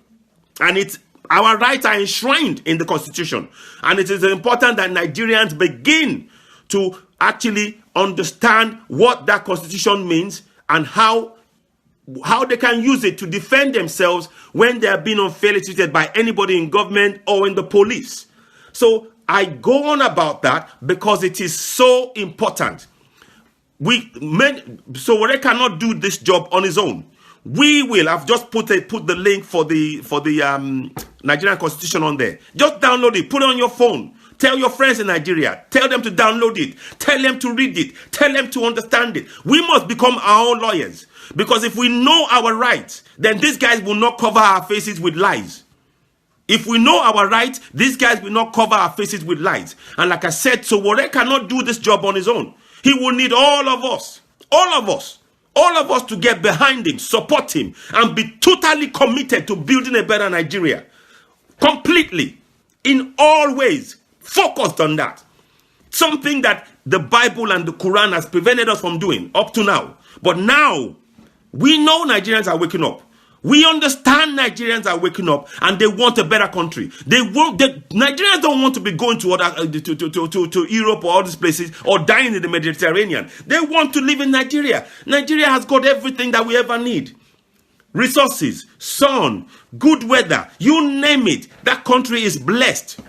S1: And our rights are enshrined in the Constitution. And it is important that Nigerians begin to actually understand what that Constitution means and how they can use it to defend themselves when they are being unfairly treated by anybody in government or in the police. So I go on about that because it is so important. Sowore cannot do this job on his own. We will. I've just put the link for the Nigerian Constitution on there. Just download it. Put it on your phone. Tell your friends in Nigeria. Tell them to download it. Tell them to read it. Tell them to understand it. We must become our own lawyers, because if we know our rights, then these guys will not cover our faces with lies. If we know our rights, these guys will not cover our faces with lies. And like I said, Sowore cannot do this job on his own. He will need all of us to get behind him, support him, and be totally committed to building a better Nigeria. Completely, in all ways, focused on that. Something that the Bible and the Quran has prevented us from doing up to now. But now, we know Nigerians are waking up. We understand Nigerians are waking up and they want a better country. Nigerians don't want to be going to other to Europe or all these places or dying in the Mediterranean. They want to live in Nigeria. Nigeria has got everything that we ever need. Resources, sun, good weather, you name it. That country is blessed.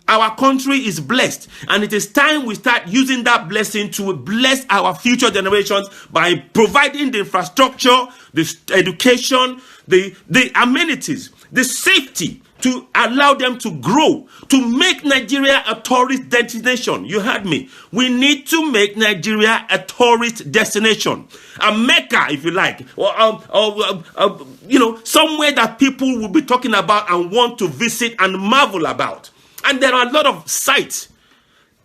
S1: Our country is blessed, and it is time we start using that blessing to bless our future generations by providing the infrastructure, the education, the amenities, the safety to allow them to grow, to make Nigeria a tourist destination. You heard me. We need to make Nigeria a tourist destination, a Mecca, if you like, or somewhere that people will be talking about and want to visit and marvel about. And there are a lot of sites.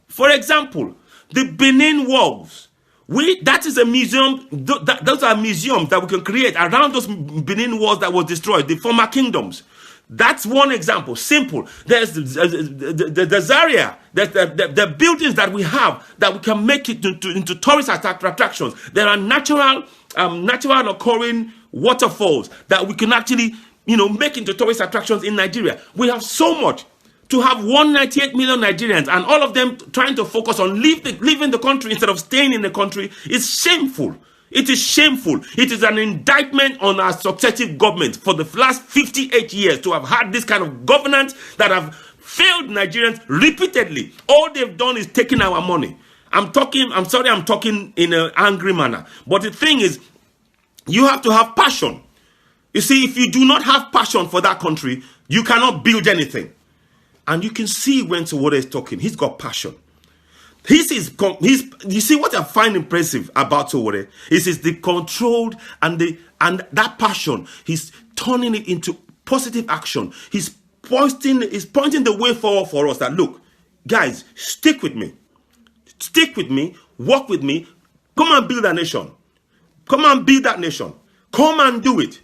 S1: For example, the Benin Walls. That is a museum. Those are museums that we can create around those Benin Walls that were destroyed, the former kingdoms. That's one example. Simple. There's the Zaria. The buildings that we have that we can make it into tourist attractions. There are natural occurring waterfalls that we can actually make into tourist attractions in Nigeria. We have so much. To have 198 million Nigerians and all of them trying to focus on leaving the country instead of staying in the country is shameful. It is shameful. It is an indictment on our successive government for the last 58 years to have had this kind of governance that have failed Nigerians repeatedly. All they've done is taking our money. I'm talking in an angry manner. But the thing is, you have to have passion. You see, if you do not have passion for that country, you cannot build anything. And you can see when Sowore is talking, he's got passion. You see what I find impressive about Sowore is the controlled and that passion. He's turning it into positive action. He's pointing the way forward for us. That look, guys, stick with me, work with me. Come and build a nation. Come and build that nation. Come and do it.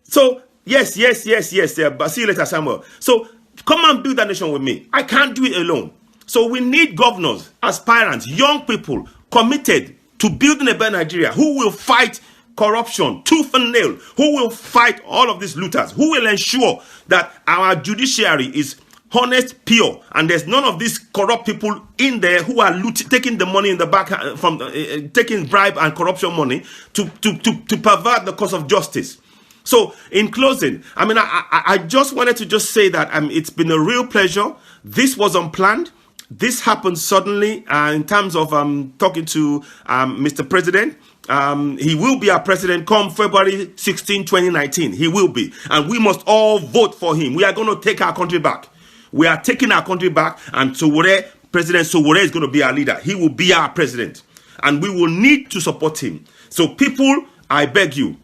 S1: So yes. But see you later, Samuel. So. Come and build that nation with me. I can't do it alone. So we need governors, aspirants, young people committed to building a better Nigeria who will fight corruption tooth and nail, who will fight all of these looters, who will ensure that our judiciary is honest, pure, and there's none of these corrupt people in there who are taking the money in the back from taking bribe and corruption money to pervert the cause of justice. So, in closing, I just wanted to just say that it's been a real pleasure. This was unplanned. This happened suddenly in terms of talking to Mr. President. He will be our president come February 16, 2019. He will be. And we must all vote for him. We are going to take our country back. We are taking our country back. And President Sowore is going to be our leader. He will be our president. And we will need to support him. So, people, I beg you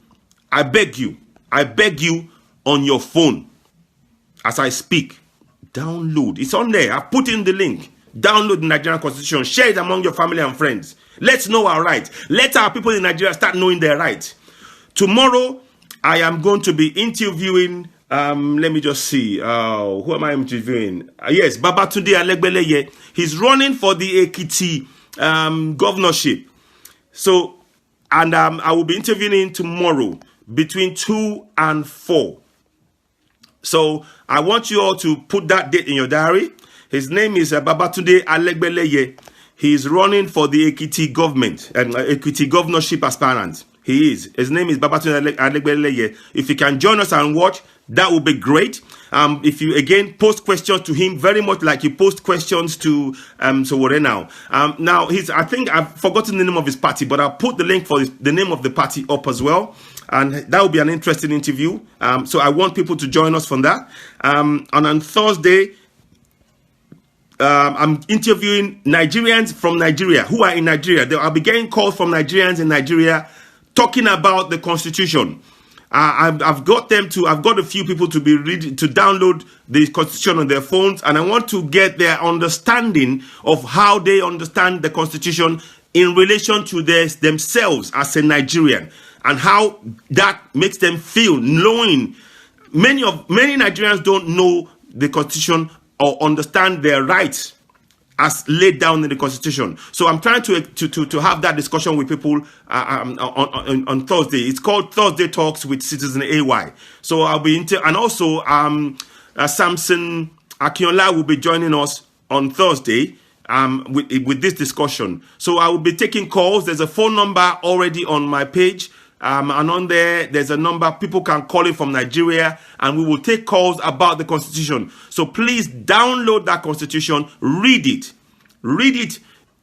S1: on your phone as I speak, download. It's on there. I've put in the link. Download the Nigerian Constitution. Share it among your family and friends. Let's know our rights. Let our people in Nigeria start knowing their rights. Tomorrow, I am going to be interviewing, let me just see. Who am I interviewing? Yes, Babatunde Alegbeleye. He's running for the Ekiti governorship. So, and I will be interviewing him tomorrow between 2 and 4. So I want you all to put that date in your diary. His name is Babatunde Alegbeleye. He is running for the Ekiti government and Ekiti governorship aspirant. He is. His name is Babatunde Alegbeleye. If you can join us and watch, that would be great. If you again post questions to him, very much like you post questions to Sowore now. Now I think I've forgotten the name of his party, but I'll put the link for the name of the party up as well. And that will be an interesting interview. So I want people to join us from that. And on Thursday, I'm interviewing Nigerians from Nigeria who are in Nigeria. I'll be getting calls from Nigerians in Nigeria talking about the Constitution. I've got a few people to download the Constitution on their phones, and I want to get their understanding of how they understand the Constitution in relation to themselves as a Nigerian, and how that makes them feel, knowing many Nigerians don't know the Constitution or understand their rights as laid down in the Constitution. So I'm trying to have that discussion with people on Thursday. It's called Thursday Talks with Citizen AY. So I'll be and also Samson Akinola will be joining us on Thursday with this discussion. So I will be taking calls. There's a phone number already on my page. And on there's a number people can call in from Nigeria, and we will take calls about the Constitution. So please download that Constitution, read it.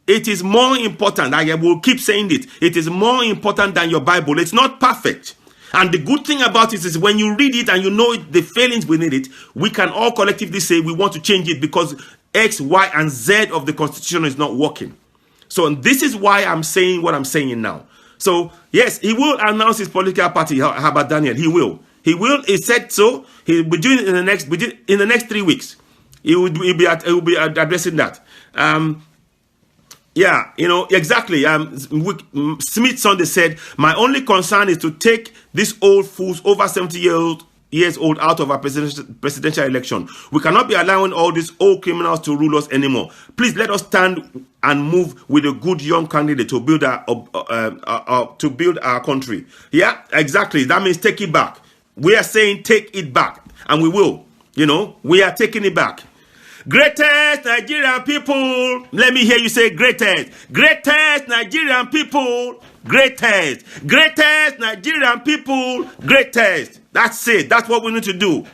S1: It is more important. I will keep saying it. It is more important than your Bible. It's not perfect. And the good thing about it is when you read it and you know the failings within it, we can all collectively say we want to change it because X, Y, and Z of the Constitution is not working. So this is why I'm saying what I'm saying now. So yes, he will announce his political party. How about Daniel? He will. He said so. He will be doing it in the next 3 weeks. He will be addressing that. Yeah, you know, exactly. Smith Sunday said, my only concern is to take these old fools over 70 years old out of our presidential election. We cannot be allowing all these old criminals to rule us anymore. Please let us stand and move with a good young candidate to build our country. Yeah, exactly. That means take it back. We are saying take it back, and we will. You know, we are taking it back. Greatest Nigerian people. Let me hear you say greatest. Greatest Nigerian people. Greatest. Greatest Nigerian people. Greatest. That's it. That's what we need to do.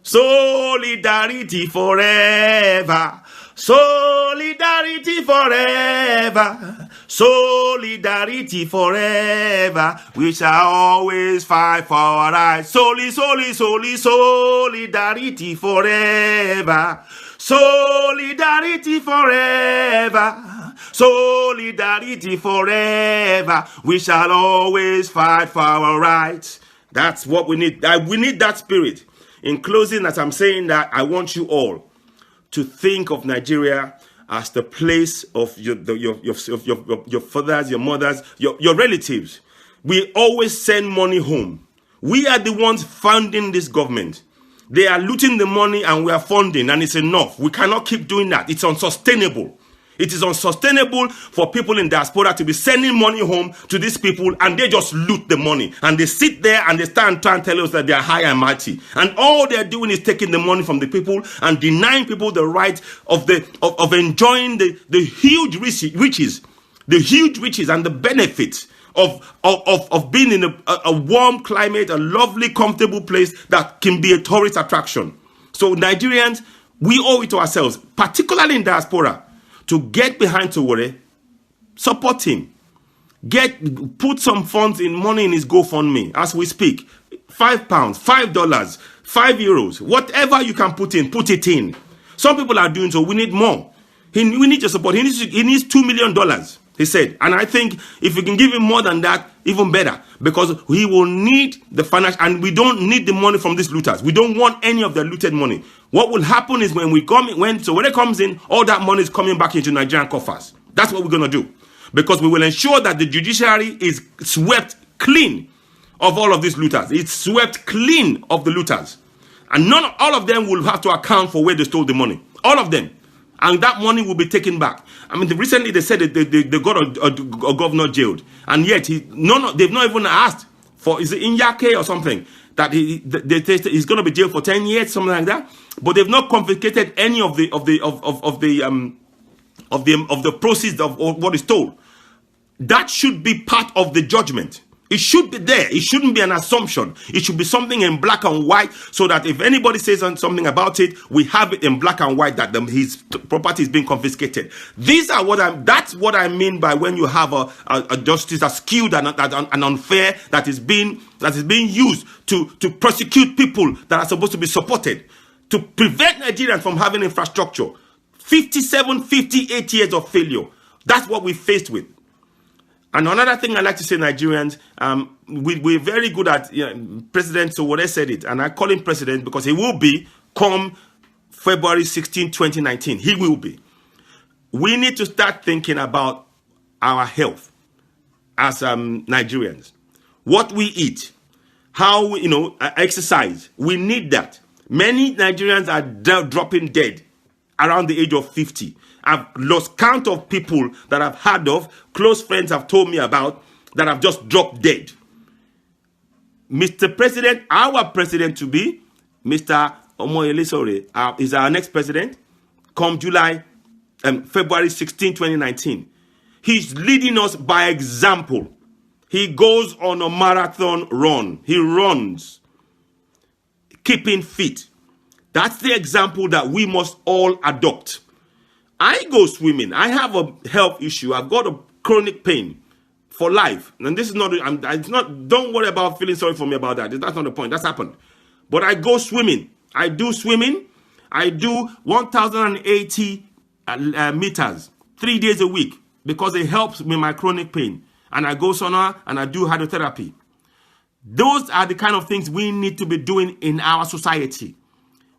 S1: Solidarity forever. Solidarity forever. Solidarity forever. We shall always fight for our rights. Solidarity forever. Solidarity forever. Solidarity forever. We shall always fight for our rights. That's what we need. We need that spirit. In closing, as I'm saying that, I want you all to think of Nigeria as the place of your fathers, your mothers, your relatives. We always send money home. We are the ones funding this government. They are looting the money and we are funding, and it's enough. We cannot keep doing that. It's unsustainable. It is unsustainable for people in diaspora to be sending money home to these people and they just loot the money. And they sit there and they stand trying to tell us that they are high and mighty. And all they're doing is taking the money from the people and denying people the right of enjoying the huge riches, and the benefits of being in a warm climate, a lovely, comfortable place that can be a tourist attraction. So Nigerians, we owe it to ourselves, particularly in diaspora, to get behind Sowore, support him, put some funds in money in his GoFundMe as we speak. £5, $5, €5, whatever you can put it in. Some people are doing so. We need more. We need your support. He needs $2 million, he said. And I think if we can give him more than that, even better, because he will need the financial, and we don't need the money from these looters. We don't want any of the looted money. What will happen is when Sowore comes in, all that money is coming back into Nigerian coffers. That's what we're going to do, because we will ensure that the judiciary is swept clean of all of these looters. It's swept clean of the looters, and all of them will have to account for where they stole the money. All of them. And that money will be taken back. I mean, recently they said that they got a governor jailed, and yet they've not even asked for, is it Inyake or something, that he's going to be jailed for 10 years, something like that. But they've not confiscated any of the proceeds of what is told. That should be part of the judgment. It should be there. It shouldn't be an assumption. It should be something in black and white, so that if anybody says something about it, we have it in black and white that his property is being confiscated. That's what I mean by when you have a justice that's skewed and unfair, that is being used to prosecute people that are supposed to be supported, to prevent Nigerians from having infrastructure. 58 years of failure. That's what we faced with. And another thing I like to say, Nigerians, we're very good at, President Sowore said it, and I call him president because he will be come February 16, 2019. He will be. We need to start thinking about our health as Nigerians. What we eat, how we, exercise. We need that. Many Nigerians are dropping dead around the age of 50. I've lost count of people that I've heard of, close friends have told me about, that have just dropped dead. Mr. President, our president to be, Mr. OMOYELE SOWORE, is our next president, come February 16, 2019. He's leading us by example. He goes on a marathon run. He runs, keeping fit. That's the example that we must all adopt. I go swimming. I have a health issue. I've got a chronic pain for life. And this is not, don't worry about feeling sorry for me about that. That's not the point. That's happened. But I go swimming. I do swimming. I do 1,080 meters 3 days a week because it helps with my chronic pain. And I go sauna and I do hydrotherapy. Those are the kind of things we need to be doing in our society.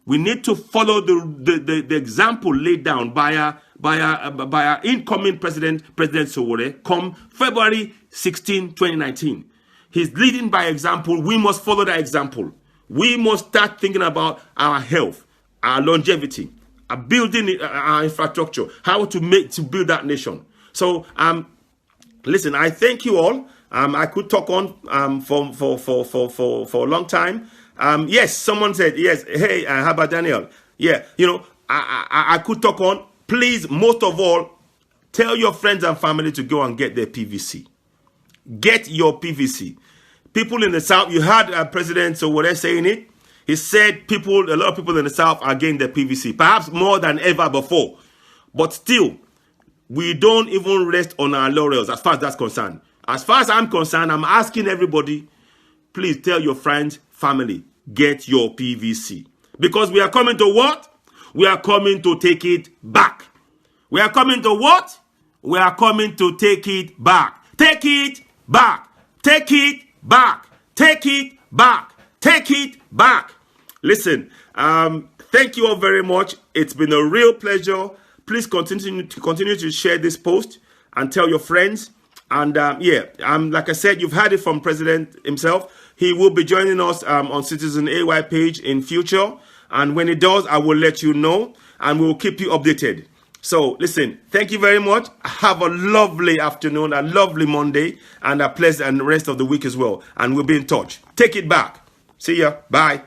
S1: We need to follow the example laid down by our incoming President Sowore come February 16, 2019. He's leading by example. We must follow that example. We must start thinking about our health, our longevity, our building our infrastructure, how to build that nation. So listen, I thank you all. I could talk on for a long time. Yes, someone said, yes, hey, how about Daniel? Yeah, you know, I could talk on. Please, most of all, tell your friends and family to go and get their PVC. Get your PVC. People in the South, you heard President Sowore saying it. He said a lot of people in the South are getting their PVC, perhaps more than ever before. But still, we don't even rest on our laurels as far as that's concerned. As far as I'm concerned, I'm asking everybody, please tell your friends, family, get your PVC. Because we are coming to what? We are coming to take it back. We are coming to what? We are coming to take it back. Take it back. Take it back. Take it back. Take it back. Listen, thank you all very much. It's been a real pleasure. Please continue to share this post and tell your friends. And like I said, you've heard it from President himself. He will be joining us on Citizen AY page in future. And when he does, I will let you know and we'll keep you updated. So listen, thank you very much. Have a lovely afternoon, a lovely Monday, and a pleasant rest of the week as well. And we'll be in touch. Take it back. See ya. Bye.